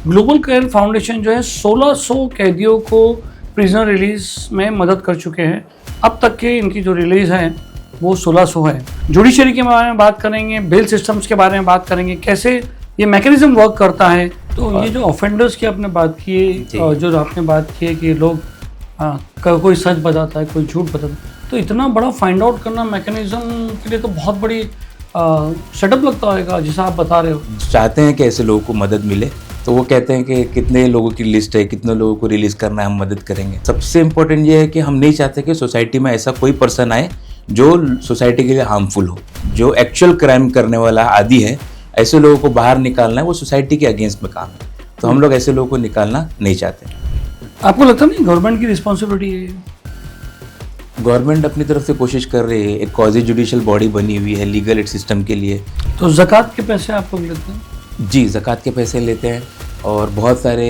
Global care foundation जो है 1600 कैदियों को प्रिजनर रिलीज में मदद कर चुके हैं। अब तक के इनकी जो रिलीज है वो 1600 है। जुडिशरी के बारे में बात करेंगे, बेल सिस्टम्स के बारे में बात करेंगे, कैसे ये मैकेनिज्म वर्क करता है। तो ये जो ऑफेंडर्स की आपने बात की, जो आपने बात की है कि लोग कोई सच बताता है, कोई झूठ बताता है, तो इतना बड़ा फाइंड आउट करना मैकेनिज्म के लिए तो बहुत बड़ी सेटअप लगता है जैसा आप बता रहे हो। चाहते हैं कि ऐसे लोगों को मदद मिले, तो वो कहते हैं कि कितने लोगों की लिस्ट है, कितने लोगों को रिलीज़ करना है, हम मदद करेंगे। सबसे इम्पोर्टेंट ये है कि हम नहीं चाहते कि सोसाइटी में ऐसा कोई पर्सन आए जो सोसाइटी के लिए हार्मफुल हो, जो एक्चुअल क्राइम करने वाला आदि है। ऐसे लोगों को बाहर निकालना है, वो सोसाइटी के अगेंस्ट में काम है, तो हम लोग ऐसे लोगों को निकालना नहीं चाहते। आपको लगता नहीं गवर्नमेंट की रिस्पॉन्सिबिलिटी है? गवर्नमेंट अपनी तरफ से कोशिश कर रही है, एक क्वाजी जुडिशियल बॉडी बनी हुई है लीगल एड सिस्टम के लिए। तो ज़कात के पैसे आप लोग लेते हैं? जी, ज़कात के पैसे लेते हैं, और बहुत सारे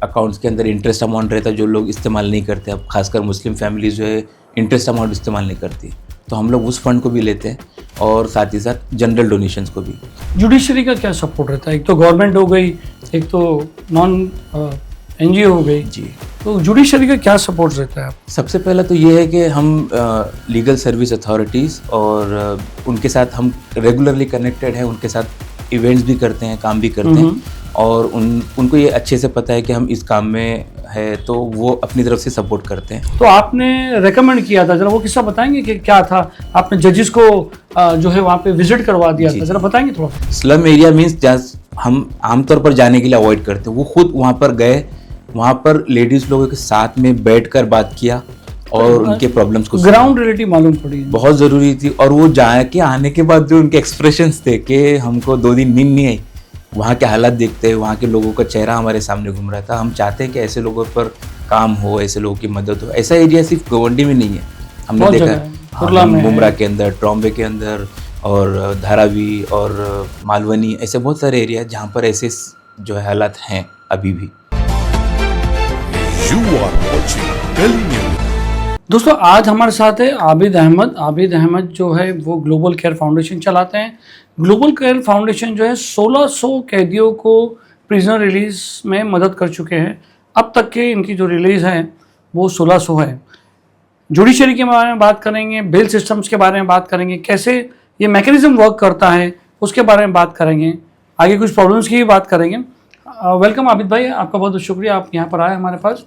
अकाउंट्स के अंदर इंटरेस्ट अमाउंट रहता है जो लोग इस्तेमाल नहीं करते। अब खासकर मुस्लिम फैमिलीज जो है इंटरेस्ट अमाउंट इस्तेमाल नहीं करती, तो हम लोग उस फंड को भी लेते हैं, और साथ ही साथ जनरल डोनेशंस को भी। जुडिशरी का क्या सपोर्ट रहता है? एक तो गवर्नमेंट हो गई, एक तो नॉन NGO हो गई जी, तो जुडिशरी का क्या सपोर्ट रहता है? सबसे पहला तो ये है कि हम लीगल सर्विस अथॉरिटीज़ और उनके साथ हम रेगुलरली कनेक्टेड हैं, उनके साथ इवेंट्स भी करते हैं, काम भी करते हैं, और उनको ये अच्छे से पता है कि हम इस काम में है, तो वो अपनी तरफ से सपोर्ट करते हैं। तो आपने रेकमेंड किया था, जरा वो किस्सा बताएंगे कि क्या था? आपने जजेस को जो है वहाँ पे विजिट करवा दिया था, जरा बताएंगे थोड़ा। स्लम एरिया मीन्स जहाँ हम आमतौर पर जाने के लिए अवॉइड करते हैं, वो खुद वहाँ पर गए, वहाँ पर लेडीज़ लोगों के साथ में बैठकर बात किया और उनके प्रॉब्लम्स को ग्राउंड रियलिटी मालूम पड़ी, बहुत ज़रूरी थी। और वो जाके आने के बाद जो उनके एक्सप्रेशंस थे कि हमको 2 दिन नींद नहीं आई, वहाँ के हालात देखते हैं, वहाँ के लोगों का चेहरा हमारे सामने घूम रहा था। हम चाहते हैं कि ऐसे लोगों पर काम हो, ऐसे लोगों की मदद हो। ऐसा एरिया सिर्फ गवंडी में नहीं है, हमने देखा मुमरा के अंदर, ट्रॉम्बे के अंदर, और धारावी और मालवनी, ऐसे बहुत सारे एरिया जहाँ पर ऐसे जो है हालात हैं अभी भी। दोस्तों आज हमारे साथ है आबिद अहमद। आबिद अहमद जो है वो ग्लोबल केयर फाउंडेशन चलाते हैं। ग्लोबल केयर फाउंडेशन जो है 1600 कैदियों को प्रिजनर रिलीज में मदद कर चुके हैं। अब तक के इनकी जो रिलीज है वो 1600 है। जुडिशरी के बारे में बात करेंगे, बेल सिस्टम्स के बारे में बात करेंगे, कैसे ये मैकेनिज्म वर्क करता है उसके बारे में बात करेंगे, आगे कुछ प्रॉब्लम्स की भी बात करेंगे। वेलकम आबिद भाई, आपका बहुत बहुत शुक्रिया, आप यहाँ पर आए हमारे पास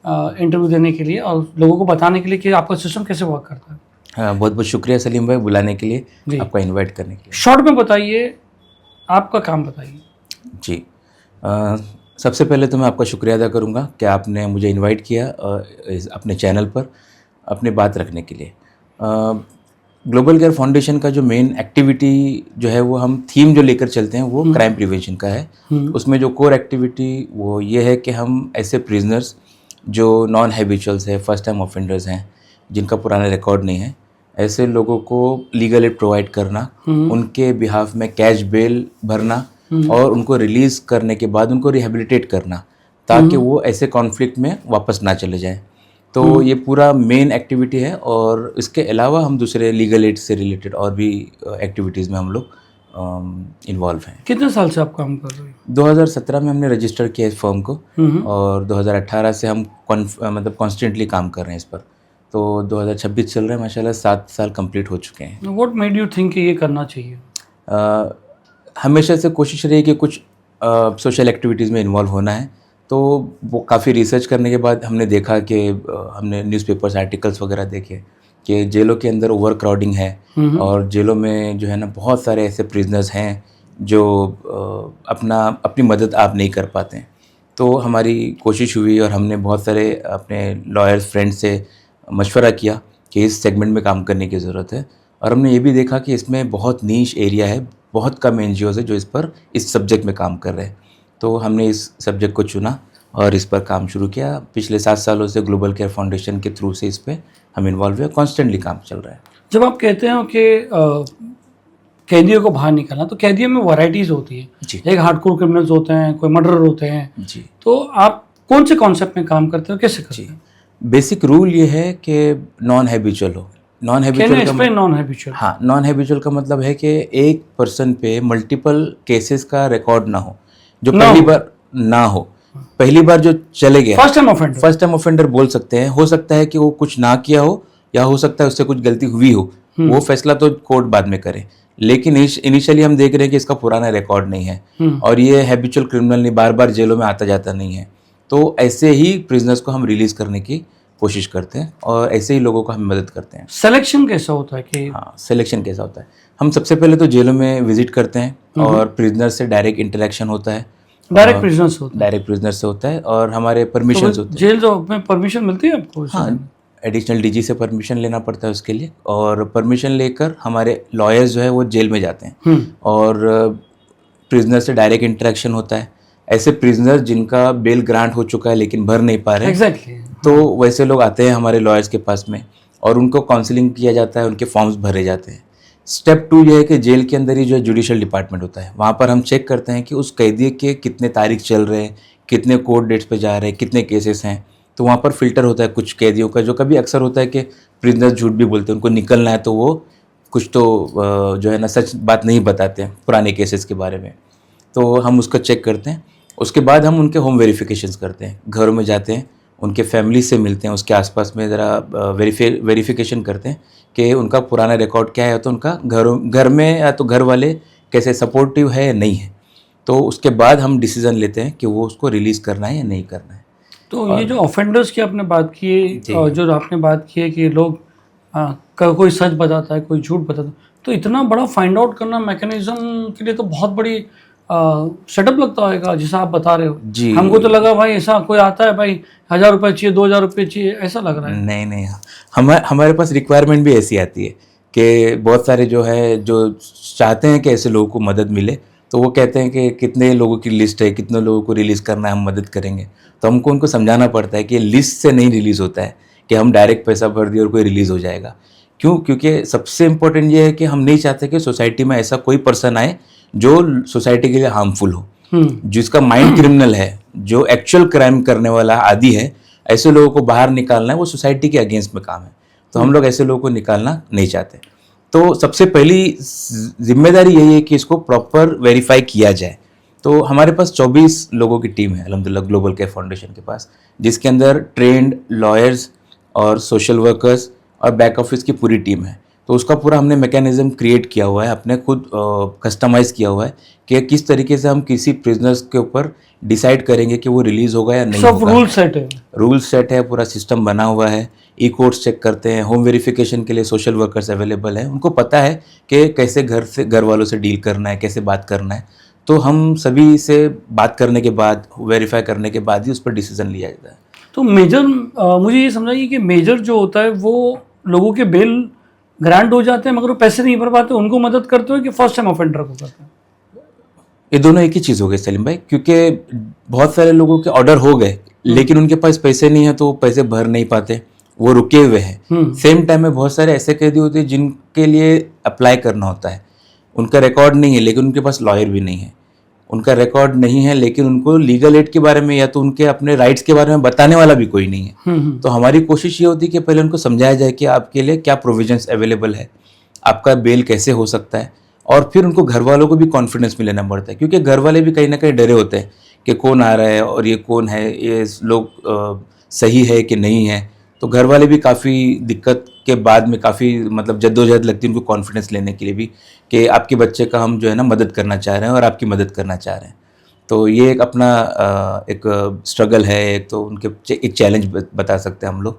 इंटरव्यू देने के लिए और लोगों को बताने के लिए कि आपका सिस्टम कैसे वर्क करता है। हाँ, बहुत बहुत शुक्रिया सलीम भाई बुलाने के लिए, आपका इनवाइट करने के लिए। शॉर्ट में बताइए, आपका काम बताइए। जी, सबसे पहले तो मैं आपका शुक्रिया अदा करूँगा कि आपने मुझे इनवाइट किया अपने चैनल पर अपनी बात रखने के लिए। ग्लोबल केयर फाउंडेशन का जो मेन एक्टिविटी जो है वो हम थीम जो लेकर चलते हैं वो क्राइम प्रिवेंशन का है। उसमें जो कोर एक्टिविटी वो ये है कि हम ऐसे प्रिजनर्स जो नॉन हैबिचुअल्स है, फर्स्ट टाइम ऑफेंडर्स हैं, जिनका पुराना रिकॉर्ड नहीं है, ऐसे लोगों को लीगल एड प्रोवाइड करना, उनके बिहाफ में कैश बेल भरना और उनको रिलीज़ करने के बाद उनको रिहेबिलिटेट करना, ताकि वो ऐसे कॉन्फ्लिक्ट में वापस ना चले जाएं। तो ये पूरा मेन एक्टिविटी है, और इसके अलावा हम दूसरे लीगल एड से रिलेटेड और भी एक्टिविटीज़ में हम लोग इन्वॉल्व हैं। कितने साल से आप काम कर रहे हैं? 2017 में हमने रजिस्टर किया इस फर्म को, और 2018 से हम मतलब कॉन्स्टेंटली काम कर रहे हैं इस पर। तो 2026 चल रहा है, माशाल्लाह 7 साल कंप्लीट हो चुके हैं। व्हाट मेड यू थिंक कि ये करना चाहिए? हमेशा से कोशिश रही कि कुछ सोशल एक्टिविटीज़ में इन्वॉल्व होना है। तो वो काफ़ी रिसर्च करने के बाद हमने देखा कि हमने न्यूज़पेपर्स आर्टिकल्स वगैरह देखे कि जेलों के अंदर ओवर क्राउडिंग है, और जेलों में जो है ना बहुत सारे ऐसे प्रिजनर्स हैं जो अपनी मदद आप नहीं कर पाते हैं। तो हमारी कोशिश हुई और हमने बहुत सारे अपने लॉयर्स फ्रेंड्स से मशवरा किया कि इस सेगमेंट में काम करने की ज़रूरत है, और हमने ये भी देखा कि इसमें बहुत नीश एरिया है, बहुत कम NGOs है जो इस सब्जेक्ट में काम कर रहे हैं। तो हमने इस सब्जेक्ट को चुना और इस पर काम शुरू किया। पिछले 7 सालों से ग्लोबल केयर फाउंडेशन के थ्रू से इस पर हम इन्वॉल्व हुए, कॉन्स्टेंटली काम चल रहा है। जब आप कहते हैं कि कैदियों को बाहर निकालना, तो कैदियों में वैरायटीज़ होती है जी। एक हार्डकोर क्रिमिनल्स होते हैं, कोई मर्डरर होते हैं जी। तो आप कौन से कॉन्सेप्ट में काम करते हो, कैसे करते हैं? बेसिक रूल ये है कि नॉन हैबिचुअल हो। नॉन हैबिचुअल हाँ, नॉन हैबिचुअल का मतलब है कि एक पर्सन पे मल्टीपल केसेस का रिकॉर्ड ना हो। जो ना हो, पहली बार जो चले गया फर्स्ट टाइम ऑफेंडर बोल सकते हैं। हो सकता है कि वो कुछ ना किया हो या हो सकता है उससे कुछ गलती हुई हो, वो फैसला तो कोर्ट बाद में करे। लेकिन इनिशियली हम देख रहे हैं कि इसका पुराना रिकॉर्ड नहीं है और ये हैबिचुअल क्रिमिनल नहीं, बार बार जेलों में आता जाता नहीं है। तो ऐसे ही प्रिजनर्स को हम रिलीज करने की कोशिश करते हैं और ऐसे ही लोगों को हम मदद करते हैं। सिलेक्शन कैसा होता है कि हाँ, सिलेक्शन कैसा होता है? हम सबसे पहले तो जेलों में विजिट करते हैं और प्रिजनर से डायरेक्ट इंटरेक्शन होता है। डायरेक्ट प्रिजनर्स होता है? डायरेक्ट प्रिजनर से होता है और हमारे परमिशन होते हैं। जेल जो में परमिशन मिलती है आपको? हाँ, एडिशनल डीजी से परमिशन लेना पड़ता है उसके लिए, और परमिशन लेकर हमारे लॉयर्स जो है वो जेल में जाते हैं और प्रिजनर से डायरेक्ट इंटरेक्शन होता है। ऐसे प्रिजनर जिनका बेल ग्रांट हो चुका है लेकिन भर नहीं पा रहे, एग्जैक्टली, तो वैसे लोग आते हैं हमारे लॉयर्स के पास में और उनको काउंसलिंग किया जाता है, उनके फॉर्म्स भरे जाते हैं। स्टेप 2 ये है कि जेल के अंदर ही जो जुडिशियल डिपार्टमेंट होता है, वहाँ पर हम चेक करते हैं कि उस कैदी के कितने तारीख चल रहे हैं, कितने कोर्ट डेट्स पे जा रहे हैं, कितने केसेस हैं। तो वहाँ पर फिल्टर होता है कुछ कैदियों का, जो कभी अक्सर होता है कि प्रिजनर झूठ भी बोलते हैं, उनको निकलना है तो वो कुछ तो जो है ना सच बात नहीं बताते हैं पुराने केसेस के बारे में। तो हम उसको चेक करते हैं। उसके बाद हम उनके होम वेरिफिकेशंस करते हैं, घरों में जाते हैं, उनके फैमिली से मिलते हैं, उसके आसपास में ज़रा वेरिफिकेशन करते हैं कि उनका पुराना रिकॉर्ड क्या है, तो उनका घर में या तो घर वाले कैसे सपोर्टिव है या नहीं है। तो उसके बाद हम डिसीज़न लेते हैं कि वो उसको रिलीज़ करना है या नहीं करना है। तो ये जो ऑफेंडर्स की आपने बात की है, जो आपने बात की है कि लोग कोई सच बताता है, कोई झूठ बताता है, तो इतना बड़ा फाइंड आउट करना मैकेनिज्म के लिए तो बहुत बड़ी सेटअप लगता होगा जैसा आप बता रहे हो जी। हमको तो लगा भाई ऐसा कोई आता है भाई 1000 रुपये चाहिए, 2000 रुपये चाहिए, ऐसा लग रहा है। नहीं, हमारे पास रिक्वायरमेंट भी ऐसी आती है कि बहुत सारे जो है जो चाहते हैं कि ऐसे लोगों को मदद मिले, तो वो कहते हैं कि कितने लोगों की लिस्ट है, कितने लोगों को रिलीज़ करना है, हम मदद करेंगे। तो हमको उनको समझाना पड़ता है कि लिस्ट से नहीं रिलीज़ होता है कि हम डायरेक्ट पैसा भर दिए और कोई रिलीज़ हो जाएगा। क्यों? क्योंकि सबसे इम्पोर्टेंट ये है कि हम नहीं चाहते कि सोसाइटी में ऐसा कोई पर्सन आए जो सोसाइटी के लिए हार्मफुल हो, जिसका माइंड क्रिमिनल है, जो एक्चुअल क्राइम करने वाला आदी है। ऐसे लोगों को बाहर निकालना है, वो सोसाइटी के अगेंस्ट में काम है, तो हम लोग ऐसे लोगों को निकालना नहीं चाहते। तो सबसे पहली जिम्मेदारी यही है कि इसको प्रॉपर वेरीफाई किया जाए। तो हमारे पास 24 लोगों की टीम है अल्हम्दुलिल्लाह ग्लोबल केयर फाउंडेशन के पास, जिसके अंदर ट्रेंड लॉयर्स और सोशल वर्कर्स और बैक ऑफिस की पूरी टीम है। तो उसका पूरा हमने मैकेनिज्म क्रिएट किया हुआ है, अपने खुद कस्टमाइज़ किया हुआ है कि किस तरीके से हम किसी प्रिजनर्स के ऊपर डिसाइड करेंगे कि वो रिलीज़ होगा या नहीं होगा। सब रूल सेट है, पूरा सिस्टम बना हुआ है। ई कोर्ट्स चेक करते हैं, होम वेरिफिकेशन के लिए सोशल वर्कर्स अवेलेबल है, उनको पता है कि कैसे घर वालों से डील करना है, कैसे बात करना है। तो हम सभी से बात करने के बाद, वेरीफाई करने के बाद ही उस पर डिसीजन लिया जाता है। तो मेजर मुझे ये समझाइए कि मेजर जो होता है वो लोगों के बेल ग्रांट हो जाते हैं मगर वो पैसे नहीं भर पाते, उनको मदद करते हो कि फर्स्ट टाइम ऑफेंडर को करते हैं? ये दोनों एक ही चीज़ हो गई सलीम भाई, क्योंकि बहुत सारे लोगों के ऑर्डर हो गए लेकिन उनके पास पैसे नहीं है तो वो पैसे भर नहीं पाते, वो रुके हुए हैं। सेम टाइम में बहुत सारे ऐसे कैदी होते हैं जिनके लिए अप्लाई करना होता है, उनका रिकॉर्ड नहीं है लेकिन उनके पास लॉयर भी नहीं है, उनका रिकॉर्ड नहीं है लेकिन उनको लीगल एड के बारे में या तो उनके अपने राइट्स के बारे में बताने वाला भी कोई नहीं है। तो हमारी कोशिश ये होती है कि पहले उनको समझाया जाए कि आपके लिए क्या प्रोविजंस अवेलेबल है, आपका बेल कैसे हो सकता है, और फिर उनको घर वालों को भी कॉन्फिडेंस में लेना पड़ता है, क्योंकि घर वाले भी कहीं ना कहीं डरे होते हैं कि कौन आ रहा है और ये कौन है, ये लोग सही है कि नहीं है। तो घर वाले भी काफ़ी दिक्कत के बाद में काफ़ी मतलब जद्दोजहद लगती है उनको कॉन्फिडेंस लेने के लिए भी कि आपके बच्चे का हम जो है ना मदद करना चाह रहे हैं और आपकी मदद करना चाह रहे हैं। तो ये एक अपना एक स्ट्रगल है, एक तो उनके एक चैलेंज बता सकते हैं हम लोग।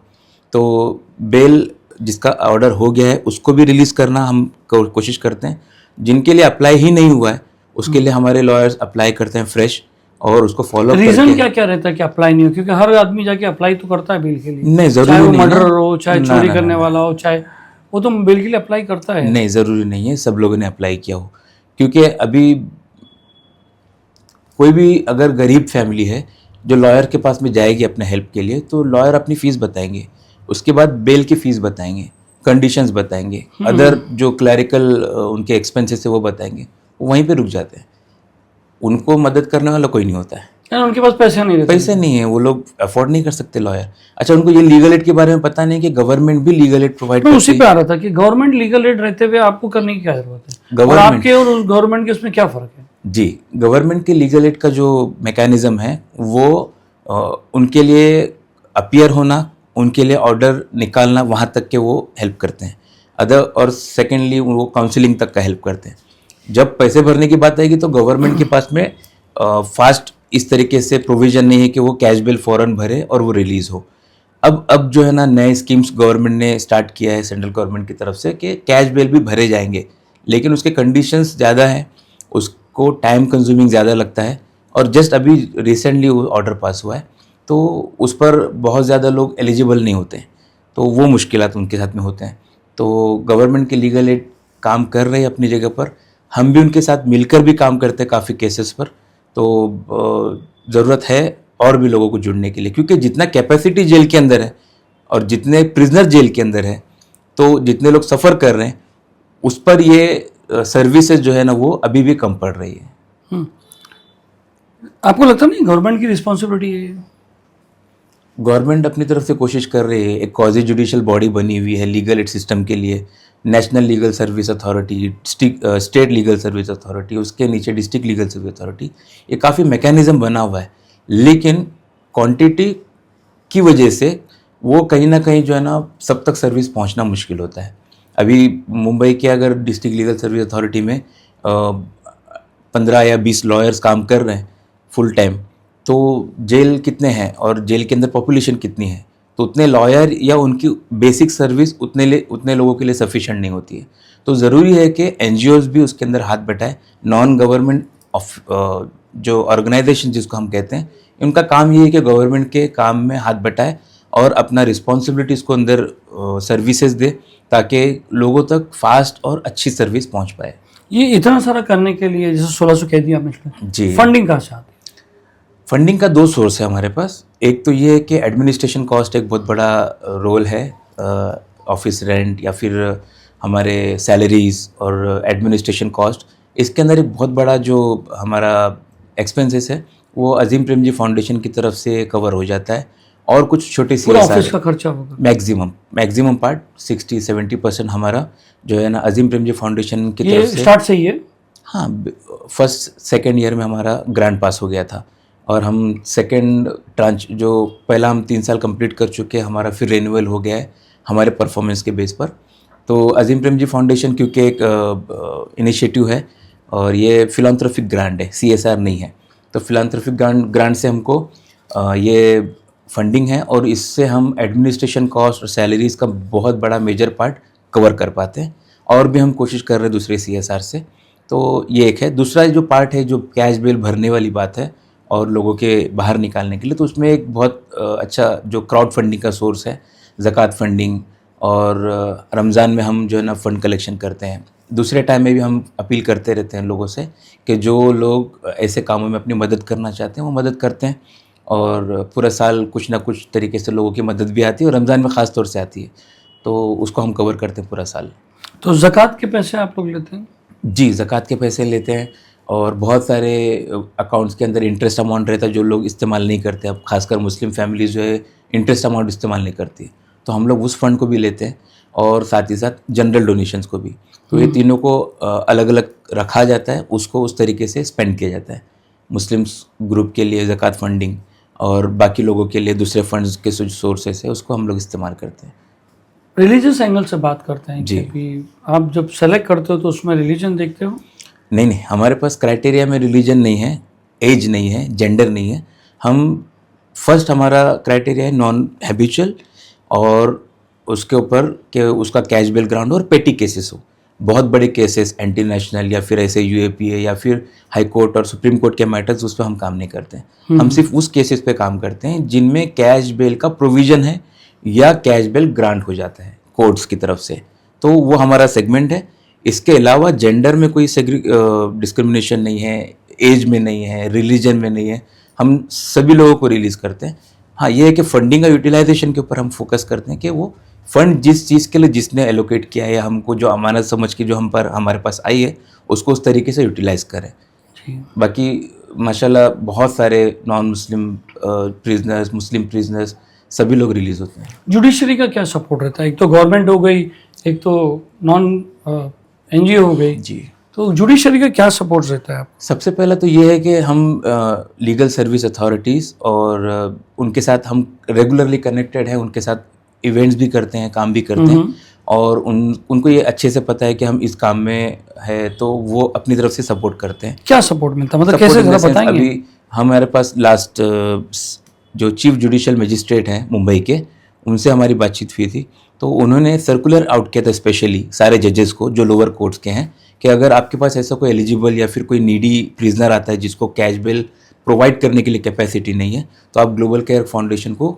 तो बेल जिसका ऑर्डर हो गया है उसको भी रिलीज़ करना हम कोशिश करते हैं। जिनके लिए अप्लाई ही नहीं हुआ है उसके लिए हमारे लॉयर्स अप्लाई करते हैं फ्रेश और उसको फॉलो करके। रीजन क्या क्या रहता है कि अप्लाई नहीं हो? क्योंकि हर आदमी जाके अप्लाई तो करता है बिल के लिए। नहीं, जरूरी चाहे वो नहीं है। मर्डर हो, चाहे चोरी करने वाला हो, चाहे वो तो बिल के लिए अप्लाई करता है। नहीं, ज़रूरी नहीं है सब लोगों ने अप्लाई किया हो, क्योंकि अभी कोई भी अगर गरीब फैमिली है जो लॉयर के पास में जाएगी अपने हेल्प के लिए, तो लॉयर अपनी फ़ीस बताएंगे, उसके बाद बेल की फ़ीस बताएंगे, कंडीशंस बताएंगे, अदर जो क्लैरिकल उनके एक्सपेंसेस है वो बताएंगे, वो वहीं पे रुक जाते हैं। उनको मदद करने वाला कोई नहीं होता है, उनके पास पैसे नहीं रहते। पैसे नहीं है, वो लोग अफोर्ड नहीं कर सकते लॉयर। अच्छा, उनको ये लीगल एड के बारे में पता नहीं कि गवर्नमेंट भी लीगल एड प्रोवाइड करती है। उसी पे आ रहा था कि गवर्नमेंट लीगल एड रहते हुए आपको करने की क्या जरूरत है, और गवर्नमेंट आपके और उस गवर्नमेंट के उसमें क्या फर्क है? जी, गवर्नमेंट के लीगल एड का जो मैकेनिज़्म है वो उनके लिए अपीयर होना, उनके लिए ऑर्डर निकालना, वहाँ तक के वो हेल्प करते हैं। अदर और सेकेंडली वो काउंसलिंग तक का हेल्प करते हैं। जब पैसे भरने की बात आएगी तो गवर्नमेंट के पास में फास्ट इस तरीके से प्रोविज़न नहीं है कि वो कैश बिल फ़ौरन भरे और वो रिलीज़ हो। अब जो है ना नए स्कीम्स गवर्नमेंट ने स्टार्ट किया है सेंट्रल गवर्नमेंट की तरफ से कि कैश बिल भी भरे जाएंगे, लेकिन उसके कंडीशंस ज़्यादा हैं, उसको टाइम कंज्यूमिंग ज़्यादा लगता है और जस्ट अभी रिसेंटली वो ऑर्डर पास हुआ है, तो उस पर बहुत ज़्यादा लोग एलिजिबल नहीं होते हैं, तो वो मुश्किलात उनके साथ में होते हैं। तो गवर्नमेंट के लीगल एड काम कर रहे हैं अपनी जगह पर, हम भी उनके साथ मिलकर भी काम करते हैं काफ़ी केसेस पर। तो ज़रूरत है और भी लोगों को जुड़ने के लिए, क्योंकि जितना कैपेसिटी जेल के अंदर है और जितने प्रिजनर जेल के अंदर है, तो जितने लोग सफ़र कर रहे हैं उस पर ये सर्विसेज जो है ना वो अभी भी कम पड़ रही है। आपको लगता नहीं गवर्नमेंट की रिस्पॉन्सिबिलिटी है ये? गवर्नमेंट अपनी तरफ से कोशिश कर रही है, एक क्वाजी जुडिशियल बॉडी बनी हुई है लीगल एड सिस्टम के लिए, national legal service authority, state legal service authority, उसके नीचे डिस्ट्रिक्ट लीगल सर्विस अथॉरिटी, ये काफ़ी मैकेनिज़्म बना हुआ है, लेकिन क्वांटिटी की वजह से वो कहीं ना कहीं जो है ना सब तक सर्विस पहुंचना मुश्किल होता है। अभी मुंबई के अगर डिस्ट्रिक्ट लीगल सर्विस अथॉरिटी में 15 या 20 लॉयर्स काम कर रहे हैं फुल टाइम, तो जेल कितने हैं और जेल के अंदर पॉपुलेशन कितनी है, तो उतने लॉयर या उनकी बेसिक सर्विस उतने लोगों के लिए सफिशेंट नहीं होती है। तो ज़रूरी है कि एनजीओज़ भी उसके अंदर हाथ बटाएं। नॉन गवर्नमेंट जो ऑर्गेनाइजेशन जिसको हम कहते हैं, उनका काम ये है कि गवर्नमेंट के काम में हाथ बटाए और अपना रिस्पॉन्सिबिलिटीज़ को अंदर सर्विसेज दे, ताकि लोगों तक फास्ट और अच्छी सर्विस पहुंच पाए। ये इतना सारा करने के लिए जैसे 1600 कह दिया आपने, जी, फंडिंग कहाँ से आती है? फंडिंग का 2 सोर्स है हमारे पास। एक तो ये है कि एडमिनिस्ट्रेशन कॉस्ट एक बहुत बड़ा रोल है, ऑफिस रेंट या फिर हमारे सैलरीज और एडमिनिस्ट्रेशन कॉस्ट, इसके अंदर एक बहुत बड़ा जो हमारा एक्सपेंसेस है वो अजीम प्रेमजी फाउंडेशन की तरफ से कवर हो जाता है, और कुछ छोटी सी पूरा ऑफिस का खर्चा होगा? मैक्सिमम पार्ट 60-70% हमारा जो है ना अजीम प्रेमजी फाउंडेशन की ये तरफ से। स्टार्ट से ही है? हाँ, फर्स्ट सेकेंड ईयर में हमारा ग्रांट पास हो गया था और हम सेकेंड ट्रांच जो पहला हम 3 साल कंप्लीट कर चुके हैं, हमारा फिर रिन्यूअल हो गया है हमारे परफॉर्मेंस के बेस पर। तो अजीम प्रेमजी फाउंडेशन क्योंकि एक इनिशिएटिव है और ये फिलांथ्रोपिक ग्रांट है, CSR नहीं है, तो फिलांथ्रोपिक ग्रांट से हमको ये फंडिंग है और इससे हम एडमिनिस्ट्रेशन कॉस्ट और सैलरीज का बहुत बड़ा मेजर पार्ट कवर कर पाते हैं, और भी हम कोशिश कर रहे हैं दूसरे CSR से। तो ये एक है। दूसरा जो पार्ट है जो कैश बिल भरने वाली बात है और लोगों के बाहर निकालने के लिए, तो उसमें एक बहुत अच्छा जो क्राउड फंडिंग का सोर्स है, ज़कात फंडिंग, और रमज़ान में हम जो है ना फ़ंड कलेक्शन करते हैं। दूसरे टाइम में भी हम अपील करते रहते हैं लोगों से कि जो लोग ऐसे कामों में अपनी मदद करना चाहते हैं वो मदद करते हैं, और पूरा साल कुछ ना कुछ तरीके से लोगों की मदद भी आती है और रमज़ान में ख़ास तौर से आती है, तो उसको हम कवर करते हैं पूरा साल। तो ज़कात के पैसे आप लोग लेते हैं? जी, ज़कात के पैसे लेते हैं, और बहुत सारे अकाउंट्स के अंदर इंटरेस्ट अमाउंट रहता है जो लोग इस्तेमाल नहीं करते। अब खासकर मुस्लिम फैमिलीज जो है इंटरेस्ट अमाउंट इस्तेमाल नहीं करती, तो हम लोग उस फंड को भी लेते हैं और साथ ही साथ जनरल डोनेशंस को भी। तो ये तीनों को अलग अलग रखा जाता है, उसको उस तरीके से स्पेंड किया जाता है। मुस्लिम्स ग्रुप के लिए ज़कात फंडिंग और बाकी लोगों के लिए दूसरे फंड्स के जो सोर्सेस है उसको हम लोग इस्तेमाल करते हैं। रिलीजियस एंगल से बात करते हैं जी। कि आप जब सेलेक्ट करते हो तो उसमें रिलीजन देखते हो? नहीं, हमारे पास क्राइटेरिया में रिलीजन नहीं है, एज नहीं है, जेंडर नहीं है। हम फर्स्ट हमारा क्राइटेरिया है नॉन हैबिचुअल, और उसके ऊपर कि उसका कैश बेल ग्राउंड और पेटी केसेस हो। बहुत बड़े केसेस एंटी नेशनल या फिर ऐसे UAPA या फिर हाई कोर्ट और सुप्रीम कोर्ट के मैटर्स, उस पर हम काम नहीं करते हैं। हम सिर्फ उस केसेस पे काम करते हैं जिनमें कैश बेल का प्रोविज़न है या कैश बेल ग्रांट हो जाता है कोर्ट्स की तरफ से, तो वो हमारा सेगमेंट है। इसके अलावा जेंडर में कोई डिस्क्रिमिनेशन नहीं है, एज में नहीं है, रिलीजन में नहीं है, हम सभी लोगों को रिलीज़ करते हैं। हाँ, ये है कि फंडिंग का यूटिलाइजेशन के ऊपर हम फोकस करते हैं कि वो फंड जिस चीज़ के लिए जिसने एलोकेट किया है या हमको जो अमानत समझ के जो हमारे पास आई है उसको उस तरीके से यूटिलाइज करें। बाकी माशाल्लाह बहुत सारे नॉन मुस्लिम प्रिजनर्स, मुस्लिम प्रिजनर्स सभी लोग रिलीज़ होते हैं। जुडिशरी का क्या सपोर्ट रहता है? एक तो गवर्नमेंट हो गई, एक तो नॉन NGO हो गई, जी। तो जुडिशरी का क्या सपोर्ट रहता है आप? सबसे पहला तो ये है कि हम लीगल सर्विस अथॉरिटीज़ और उनके साथ हम रेगुलरली कनेक्टेड हैं, उनके साथ इवेंट्स भी करते हैं, काम भी करते हैं और उनको ये अच्छे से पता है कि हम इस काम में है, तो वो अपनी तरफ से सपोर्ट करते हैं। क्या सपोर्ट मिलता है, मतलब Support कैसे, in the जरा sense, बताएंगे? अभी हमारे पास लास्ट जो चीफ जुडिशियल मजिस्ट्रेट हैं मुंबई के, उनसे हमारी बातचीत हुई थी, तो उन्होंने सर्कुलर आउट किया था स्पेशली सारे जजेस को जो लोअर कोर्ट्स के हैं कि अगर आपके पास ऐसा कोई एलिजिबल या फिर कोई नीडी प्रिजनर आता है जिसको कैश बेल प्रोवाइड करने के लिए कैपेसिटी नहीं है, तो आप ग्लोबल केयर फाउंडेशन को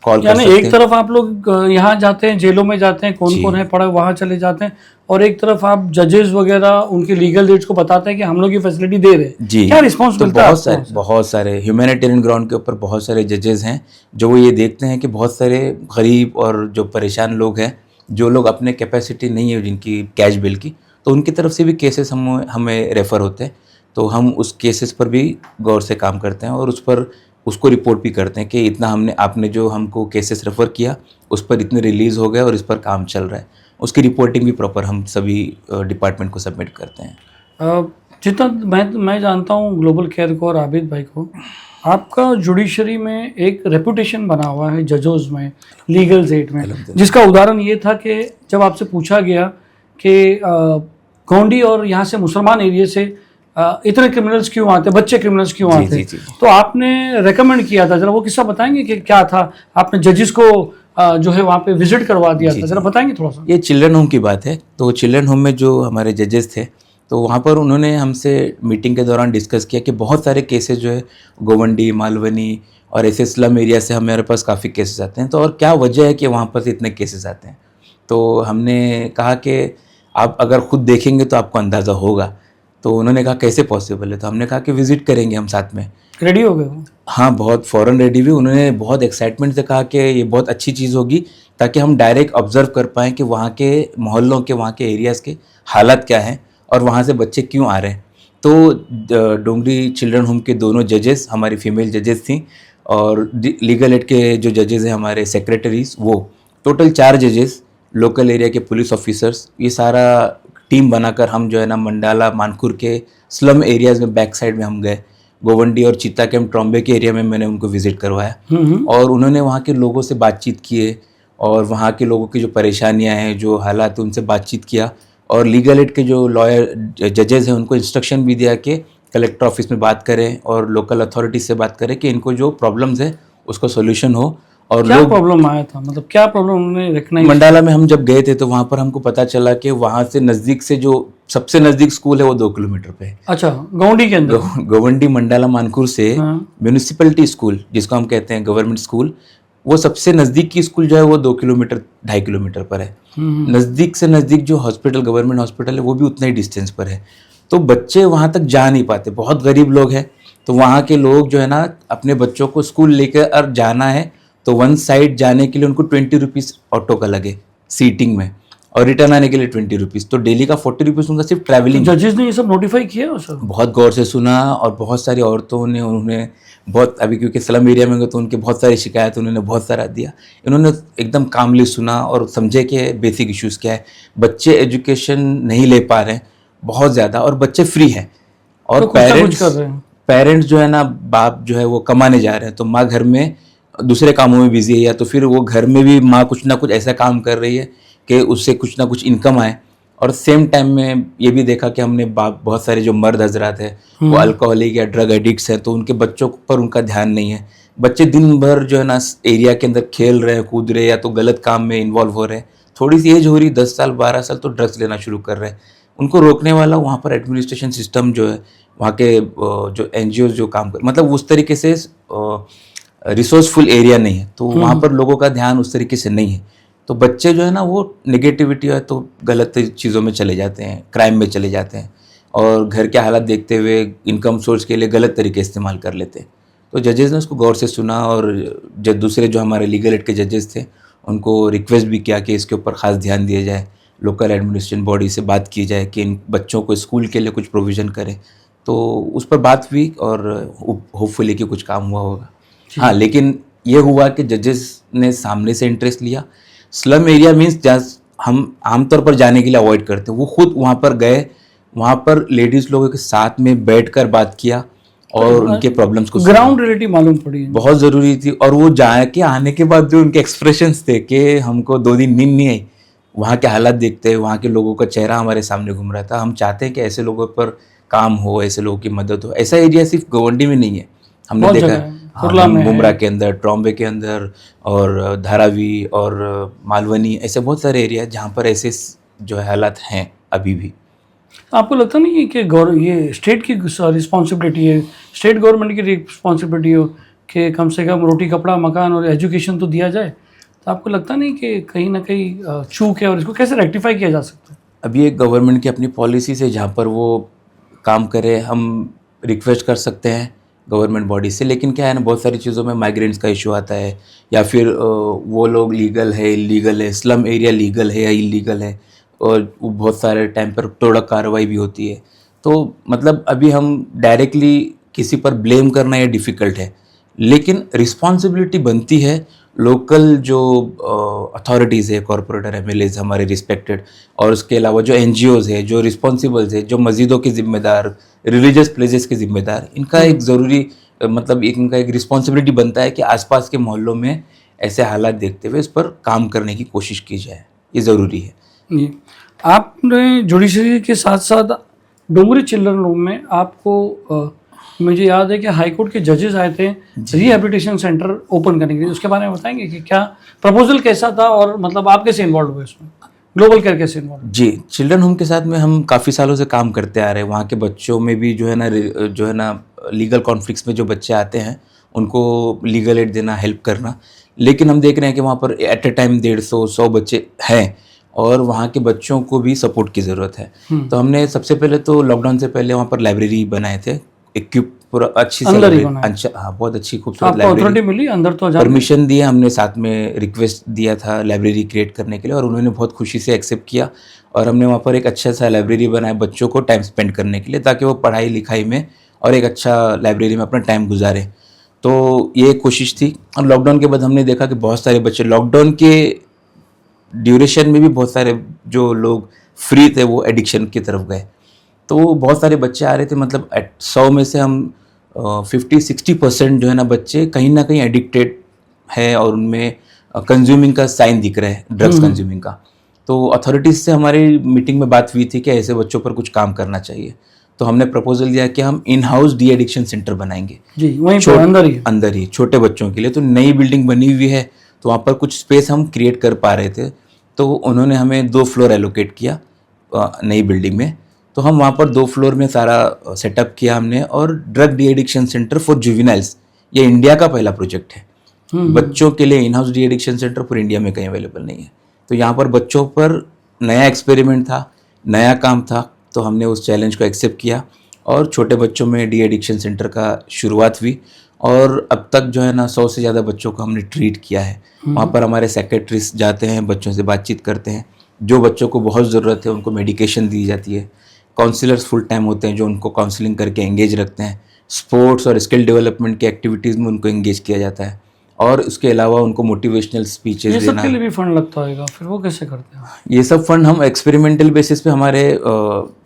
कॉल कर यानी सकते एक हैं। तरफ आप लोग यहाँ जाते हैं, जेलों में जाते हैं, कौन कौन है पड़ा वहाँ चले जाते हैं, और एक तरफ आप जजेस वगैरह उनके लीगल एड्स को बताते हैं कि हम लोग ये फैसिलिटी दे रहे हैं। जी, क्या रिस्पॉन्स तो मिलता है बहुत सारे ह्यूमैनिटेरियन ग्राउंड के ऊपर बहुत सारे जजेस हैं जो वो ये देखते हैं कि बहुत सारे गरीब और जो परेशान लोग हैं, जो लोग अपने कैपेसिटी नहीं है जिनकी कैश बिल की, तो उनकी तरफ से भी केसेस हमें रेफ़र होते हैं, तो हम उस केसेस पर भी गौर से काम करते हैं और उसको रिपोर्ट भी करते हैं कि इतना आपने जो हमको केसेस रेफ़र किया उस पर इतने रिलीज़ हो गए और इस पर काम चल रहा है, उसकी रिपोर्टिंग भी प्रॉपर हम सभी डिपार्टमेंट को सबमिट करते हैं। जितना मैं जानता हूँ ग्लोबल केयर को और आबिद भाई को, आपका जुडिशरी में एक रेपुटेशन बना हुआ है जजों में, लीगल एड में, जिसका उदाहरण ये था कि जब आपसे पूछा गया कि गोंडी और यहाँ से मुसलमान एरिया से इतने क्रिमिनल्स क्यों आते, बच्चे क्रिमिनल्स क्यों आते, जी। तो आपने रेकमेंड किया था, जरा वो किस्सा बताएंगे कि क्या था? आपने जजेस को जो है वहाँ पे विजिट करवा दिया था, जरा बताएंगे थोड़ा सा। ये चिल्ड्रन होम की बात है, तो चिल्ड्रन होम में जो हमारे जजेस थे, तो वहाँ पर उन्होंने हमसे मीटिंग के दौरान डिस्कस किया कि बहुत सारे केसेस जो है गोवंडी, मालवनी और ऐसे स्लम एरिया से हमारे पास काफ़ी केसेस आते हैं, तो और क्या वजह है कि वहाँ पर से इतने केसेस आते हैं। तो हमने कहा कि आप अगर खुद देखेंगे तो आपको अंदाज़ा होगा। तो उन्होंने कहा कैसे पॉसिबल है, तो हमने कहा कि विज़िट करेंगे हम साथ में। रेडी हो गए वो? हाँ, बहुत फ़ौरन रेडी भी। उन्होंने बहुत एक्साइटमेंट से कहा कि ये बहुत अच्छी चीज़ होगी ताकि हम डायरेक्ट ऑब्ज़र्व कर पाएँ कि वहाँ के मोहल्लों के, वहाँ के एरियाज़ के हालात क्या हैं और वहाँ से बच्चे क्यों आ रहे हैं। तो डोंगरी चिल्ड्रन होम के दोनों जजेस हमारी फ़ीमेल जजेस थीं और लीगल एड के जो जजेस हैं हमारे सेक्रेटरीज़, वो टोटल 4 जजेस, लोकल एरिया के पुलिस ऑफिसर्स, ये सारा टीम बनाकर हम जो है ना मंडाला, मानकुर के स्लम एरियाज़ में बैक साइड में हम गए। गोवंडी और चीता कैंप, ट्रॉम्बे के एरिया में मैंने उनको विज़िट करवाया और उन्होंने वहाँ के लोगों से बातचीत किए और वहाँ के लोगों की जो परेशानियाँ हैं, जो हालात, उनसे बातचीत किया और लीगल एड के जो लॉयर जजेस हैं उनको इंस्ट्रक्शन भी दिया कि कलेक्टर ऑफिस में बात करें और लोकल अथॉरिटीज़ से बात करें कि इनको जो प्रॉब्लम्स है उसका सोल्यूशन हो। और क्या प्रॉब्लम आया था, मतलब क्या प्रॉब्लम उन्होंने रिकॉग्नाइज? मंडाला में हम जब गए थे तो वहाँ पर हमको पता चला कि वहाँ से नज़दीक से जो सबसे नज़दीक स्कूल है वो 2 किलोमीटर पे है। अच्छा, गोंडी के अंदर? गोवंडी मंडाला मानकुर से म्यूनिसिपैलिटी स्कूल, जिसको हम कहते हैं गवर्नमेंट स्कूल, वो सबसे नज़दीक की स्कूल जो है वो 2 किलोमीटर 2.5 किलोमीटर पर है। नज़दीक से नज़दीक जो हॉस्पिटल, गवर्नमेंट हॉस्पिटल है, वो भी उतना ही डिस्टेंस पर है। तो बच्चे वहाँ तक जा नहीं पाते, बहुत गरीब लोग हैं। तो वहाँ के लोग जो है ना अपने बच्चों को स्कूल लेकर जाना है तो वन साइड जाने के लिए उनको 20 रुपीज़ ऑटो का लगे सीटिंग में और रिटर्न आने के लिए 20 रुपीज़, तो डेली का 40 रुपीज़ उनका सिर्फ ट्रैवलिंग। जजेस ने ये सब नोटिफाई किया सर? बहुत गौर से सुना और बहुत सारी औरतों ने उन्होंने बहुत, अभी क्योंकि स्लम एरिया में गए तो उनके बहुत सारी शिकायत उन्होंने बहुत सारा दिया। इन्होंने एकदम कामली सुना और समझे कि बेसिक इश्यूज़ क्या है। बच्चे एजुकेशन नहीं ले पा रहे हैं बहुत ज़्यादा और बच्चे फ्री हैं और तो पेरेंट्स जो है ना, बाप जो है वो कमाने जा रहे हैं, तो माँ घर में दूसरे कामों में बिजी है, या तो फिर वो घर में भी माँ कुछ ना कुछ ऐसा काम कर रही है कि उससे कुछ ना कुछ इनकम आए। और सेम टाइम में ये भी देखा कि हमने बहुत सारे जो मर्द हजरात हैं वो अल्कोहलिक या ड्रग एडिक्ट्स हैं, तो उनके बच्चों पर उनका ध्यान नहीं है। बच्चे दिन भर जो है ना एरिया के अंदर खेल रहे हैं, कूद रहे हैं, या तो गलत काम में इन्वॉल्व हो रहे हैं। थोड़ी सी एज हो रही, 10 साल 12 साल, तो ड्रग्स लेना शुरू कर रहे हैं। उनको रोकने वाला वहाँ पर एडमिनिस्ट्रेशन सिस्टम जो है, वहाँ के जो NGOs जो काम कर, मतलब उस तरीके से रिसोर्सफुल एरिया नहीं है, तो वहाँ पर लोगों का ध्यान उस तरीके से नहीं है। तो बच्चे जो है ना वो नेगेटिविटी है तो गलत चीज़ों में चले जाते हैं, क्राइम में चले जाते हैं और घर के हालात देखते हुए इनकम सोर्स के लिए गलत तरीके इस्तेमाल कर लेते हैं। तो जजेस ने उसको गौर से सुना और जो दूसरे जो हमारे लीगल एड के जजेस थे उनको रिक्वेस्ट भी किया कि इसके ऊपर ख़ास ध्यान दिया जाए, लोकल एडमिनिस्ट्रेशन बॉडी से बात की जाए कि इन बच्चों को स्कूल के लिए कुछ प्रोविज़न करें। तो उस पर बात हुई और होपफुली कि कुछ काम हुआ होगा। हाँ, लेकिन ये हुआ कि जजेस ने सामने से इंटरेस्ट लिया। स्लम एरिया मीन्स जहाँ हम आमतौर पर जाने के लिए अवॉइड करते हैं, वो खुद वहाँ पर गए वहाँ पर लेडीज़ लोगों के साथ में बैठकर बात किया और उनके प्रॉब्लम्स को ग्राउंड रियलिटी मालूम पड़ी। बहुत ज़रूरी थी। और वो जाके आने के बाद जो उनके एक्सप्रेशंस थे कि हमको 2 दिन नींद नहीं आई, वहाँ के हालात देखते हैं, वहाँ के लोगों का चेहरा हमारे सामने घूम रहा था। हम चाहते हैं कि ऐसे लोगों पर काम हो, ऐसे लोगों की मदद हो। ऐसा एरिया सिर्फ गोवंडी में नहीं है, हमने बहुत देखा जगह है, हाँ, कुर्ला में है। मुंब्रा के अंदर, ट्रॉम्बे के अंदर और धारावी और मालवनी, ऐसे बहुत सारे एरिया जहाँ पर ऐसे जो है हालात हैं अभी भी। आपको लगता नहीं है कि ये स्टेट की रिस्पॉन्सिबिलिटी है, स्टेट गवर्नमेंट की रिस्पॉन्सिबिलिटी हो कि कम से कम रोटी कपड़ा मकान और एजुकेशन तो दिया जाए? तो आपको लगता नहीं कि कहीं ना कहीं चूक है और इसको कैसे रेक्टिफाई किया जा सकता है? अभी एक गवर्नमेंट की अपनी पॉलिसी से जहाँ पर वो काम करे, हम रिक्वेस्ट कर सकते हैं गवर्नमेंट बॉडी से। लेकिन क्या है ना, बहुत सारी चीज़ों में माइग्रेंट्स का इशू आता है, या फिर वो लोग लीगल है इलीगल है, स्लम एरिया लीगल है या इलीगल है, और वो बहुत सारे टाइम पर तोड़ा कार्रवाई भी होती है। तो मतलब अभी हम डायरेक्टली किसी पर ब्लेम करना ये डिफ़िकल्ट है, लेकिन रिस्पॉन्सिबिलिटी बनती है लोकल जो अथॉरिटीज़ है, कॉरपोरेटर एमएलएज हमारे रिस्पेक्टेड, और उसके अलावा जो एनजीओज़ है, जो रिस्पॉन्सिबल्स है, जो मस्जिदों के ज़िम्मेदार, रिलीजियस प्लेसेस के ज़िम्मेदार, इनका एक ज़रूरी मतलब इनका एक रिस्पॉन्सिबिलिटी बनता है कि आसपास के मोहल्लों में ऐसे हालात देखते हुए इस पर काम करने की कोशिश की जाए। ये ज़रूरी है। जी, आपने जुडिशरी के साथ साथ डोंगरी चिल्ड्रन होम में आपको मुझे याद है कि हाई कोर्ट के जजेस आए थे रिहैबिलिटेशन सेंटर ओपन करने के लिए, उसके बारे में बताएंगे कि क्या प्रपोजल कैसा था और मतलब आप कैसे इन्वॉल्व हुए उसमें, ग्लोबल केयर कैसे इन्वॉल्व? जी, चिल्ड्रन होम के साथ में हम काफ़ी सालों से काम करते आ रहे हैं। वहाँ के बच्चों में भी जो है ना लीगल कॉन्फ्लिक्ट्स में जो बच्चे आते हैं उनको लीगल एड देना, हेल्प करना। लेकिन हम देख रहे हैं कि वहाँ पर एट ए टाइम 150-100 बच्चे हैं और वहाँ के बच्चों को भी सपोर्ट की ज़रूरत है। तो हमने सबसे पहले तो लॉकडाउन से पहले वहाँ पर लाइब्रेरी बनाए थे, इक्विप पूरा अच्छी से अंदर ही लाइब्रेरी, बनाए? अच्छा हाँ, बहुत अच्छी खूबसूरत आपको लाइब्रेरी। अथॉरिटी मिली अंदर तो जाने? परमिशन दिया हमने, साथ में रिक्वेस्ट दिया था लाइब्रेरी क्रिएट करने के लिए, और उन्होंने बहुत खुशी से एक्सेप्ट किया। और हमने वहाँ पर एक अच्छा सा लाइब्रेरी बनाया बच्चों को टाइम स्पेंड करने के लिए, ताकि वो पढ़ाई लिखाई में और एक अच्छा लाइब्रेरी में अपना टाइम गुजारे। तो ये एक कोशिश थी। और लॉकडाउन के बाद हमने देखा कि बहुत सारे बच्चे लॉकडाउन के ड्यूरेशन में भी बहुत सारे जो लोग फ्री थे वो एडिक्शन की तरफ गए। तो बहुत सारे बच्चे आ रहे थे, मतलब 100 में से हम 50-60% जो है ना बच्चे कहीं ना कहीं एडिक्टेड है, और उनमें कंज्यूमिंग का साइन दिख रहा है, ड्रग्स कंज्यूमिंग का। तो अथॉरिटीज़ से हमारी मीटिंग में बात हुई थी कि ऐसे बच्चों पर कुछ काम करना चाहिए। तो हमने प्रपोजल दिया कि हम in house de addiction centre बनाएंगे, जी, वहीं पर अंदर ही छोटे बच्चों के लिए। तो नई बिल्डिंग बनी हुई है, तो वहाँ पर कुछ स्पेस हम क्रिएट कर पा रहे थे। तो उन्होंने हमें 2 फ्लोर एलोकेट किया नई बिल्डिंग में। तो हम वहाँ पर 2 फ्लोर में सारा सेटअप किया हमने। और drug de addiction centre for juveniles, ये इंडिया का पहला प्रोजेक्ट है। बच्चों के लिए in house de addiction centre पूरे इंडिया में कहीं अवेलेबल नहीं है। तो यहाँ पर बच्चों पर नया एक्सपेरिमेंट था, नया काम था, तो हमने उस चैलेंज को एक्सेप्ट किया और छोटे बच्चों में डी एडिक्शन सेंटर का शुरुआत हुई। और अब तक जो है ना 100 से ज़्यादा बच्चों को हमने ट्रीट किया है। वहाँ पर हमारे सेक्रेटरीज जाते हैं, बच्चों से बातचीत करते हैं, जो बच्चों को बहुत ज़रूरत है उनको मेडिकेशन दी जाती है। काउंसलर्स फुल टाइम होते हैं जो उनको काउंसलिंग करके एंगेज रखते हैं। स्पोर्ट्स और स्किल डेवलपमेंट की एक्टिविटीज़ में उनको एंगेज किया जाता है। और उसके अलावा उनको मोटिवेशनल स्पीचेस देना। ये सब के लिए भी फंड लगता होगा, फिर वो कैसे करते हैं? ये सब फंड हम एक्सपेरिमेंटल बेसिस पे हमारे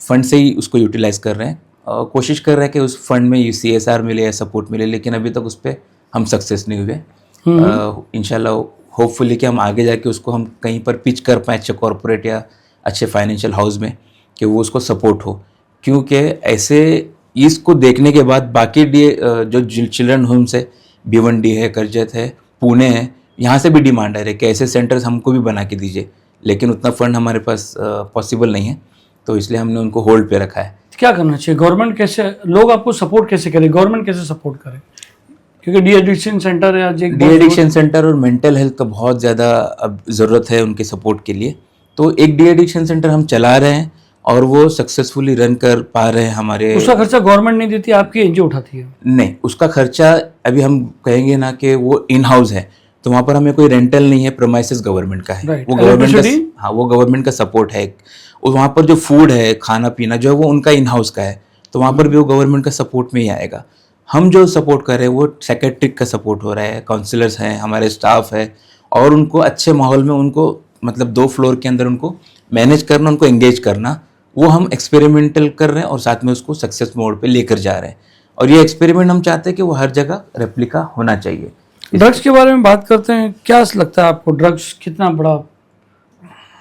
फंड से ही उसको यूटिलाइज कर रहे हैं। कोशिश कर रहे हैं कि उस फंड में CSR मिले या सपोर्ट मिले, लेकिन अभी तक उस पर हम सक्सेस नहीं हुए। इंशाल्लाह होपफुली कि हम आगे जाके उसको हम कहीं पर पिच कर पाएँ, अच्छे कॉरपोरेट या अच्छे फाइनेंशियल हाउस में, कि वो उसको सपोर्ट हो। क्योंकि ऐसे इसको देखने के बाद बाकी जो चिल्ड्रन होम्स है, भिवंडी है, करजत है, पुणे है, यहाँ से भी डिमांड आ रही है कि ऐसे सेंटर्स हमको भी बना के दीजिए। लेकिन उतना फंड हमारे पास पॉसिबल नहीं है, तो इसलिए हमने उनको होल्ड पे रखा है। क्या करना चाहिए? गवर्नमेंट कैसे, लोग आपको सपोर्ट कैसे करे, गवर्नमेंट कैसे सपोर्ट करे? क्योंकि डी एडिक्शन सेंटर या डी एडिक्शन सेंटर और मेंटल हेल्थ का बहुत ज़्यादा अब ज़रूरत है उनके सपोर्ट के लिए। तो एक डी एडिक्शन सेंटर हम चला रहे हैं और वो सक्सेसफुली रन कर पा रहे हैं हमारे। उसका खर्चा गवर्नमेंट नहीं देती, आपकी एनजीओ उठाती है? नहीं, उसका खर्चा अभी हम कहेंगे ना कि वो इन हाउस है, तो वहाँ पर हमें कोई रेंटल नहीं है, प्रेमाइसेस गवर्नमेंट का है। वो गवर्नमेंट का, हाँ, वो गवर्नमेंट का सपोर्ट है। और वहाँ पर जो फूड है, खाना पीना जो है, वो उनका इन हाउस का है, तो वहाँ पर भी वो गवर्नमेंट का सपोर्ट में ही आएगा। हम जो सपोर्ट कर रहे हैं वो सेक्रेटरिक का सपोर्ट हो रहा है, काउंसलर्स हैं, हमारे स्टाफ है, और उनको अच्छे माहौल में उनको मतलब 2 फ्लोर के अंदर उनको मैनेज करना, उनको एंगेज करना, वो हम एक्सपेरिमेंटल कर रहे हैं और साथ में उसको सक्सेस मोड पे लेकर जा रहे हैं, और ये एक्सपेरिमेंट हम चाहते हैं कि वो हर जगह रेप्लिका होना चाहिए। ड्रग्स के बारे में बात करते हैं, क्या लगता है आपको ड्रग्स कितना बड़ा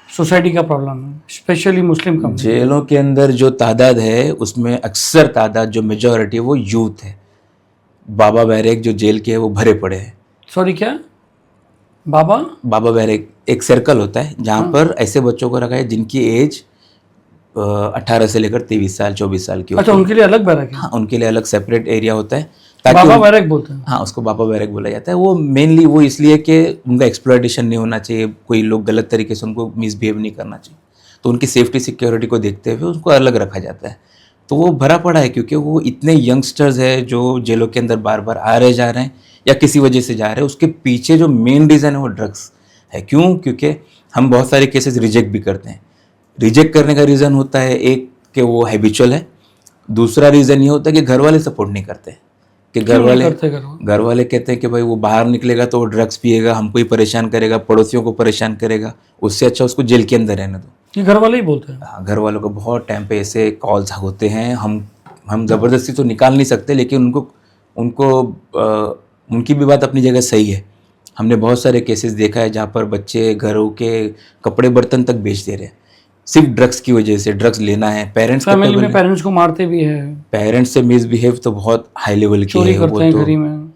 सोसाइटी का प्रॉब्लम है, स्पेशली मुस्लिम कम्युनिटी? जेलों के अंदर जो तादाद है उसमें अक्सर तादाद जो मेजॉरिटी है वो यूथ है। बाबा बैरक जो जेल के है वो भरे पड़े हैं। सॉरी क्या? बाबा बैरक एक सर्कल होता है जहाँ पर ऐसे बच्चों को रखा है जिनकी एज 18 से लेकर 23 साल 24 साल की होती अच्छा, है। उनके लिए अलग बैरक है? हाँ, उनके लिए अलग सेपरेट एरिया होता है बाबा बैरक बोलते हैं? हाँ, उसको बाबा बैरक बोला जाता है। वो मेनली वो इसलिए कि उनका एक्सप्लॉयटेशन नहीं होना चाहिए, कोई लोग गलत तरीके से उनको मिसबिहेव नहीं करना चाहिए, तो उनकी सेफ्टी सिक्योरिटी को देखते हुए उसको अलग रखा जाता है। तो वो भरा पड़ा है क्योंकि वो इतने यंगस्टर्स है जो जेलों के अंदर बार बार आ रहे जा रहे हैं या किसी वजह से जा रहे हैं। उसके पीछे जो मेन रीज़न है वो ड्रग्स है। क्यों? क्योंकि हम बहुत सारे केसेस रिजेक्ट भी करते हैं। रिजेक्ट करने का रीज़न होता है एक कि वो हैबिचुअल है, दूसरा रीज़न ये होता है कि घर वाले सपोर्ट नहीं करते, कि घर वाले कहते हैं कि भाई वो बाहर निकलेगा तो वो ड्रग्स पिएगा, हमको ही परेशान करेगा, पड़ोसियों को परेशान करेगा, उससे अच्छा उसको जेल के अंदर रहने दो। ये घर वाले ही बोलते हैं? हाँ, घर वालों को बहुत टाइम पे ऐसे कॉल्स होते हैं। हम ज़बरदस्ती तो निकाल नहीं सकते, लेकिन उनकी भी बात अपनी जगह सही है। हमने बहुत सारे केसेस देखा है जहाँ पर बच्चे घरों के कपड़े बर्तन तक बेच दे रहे हैं सिर्फ ड्रग्स की वजह से। ड्रग्स लेना है, पेरेंट्स फैमिली में पेरेंट्स को मारते भी है, पेरेंट्स से मिसबिहेव तो बहुत हाई लेवल की चोरी है। करते हैं घर ही में,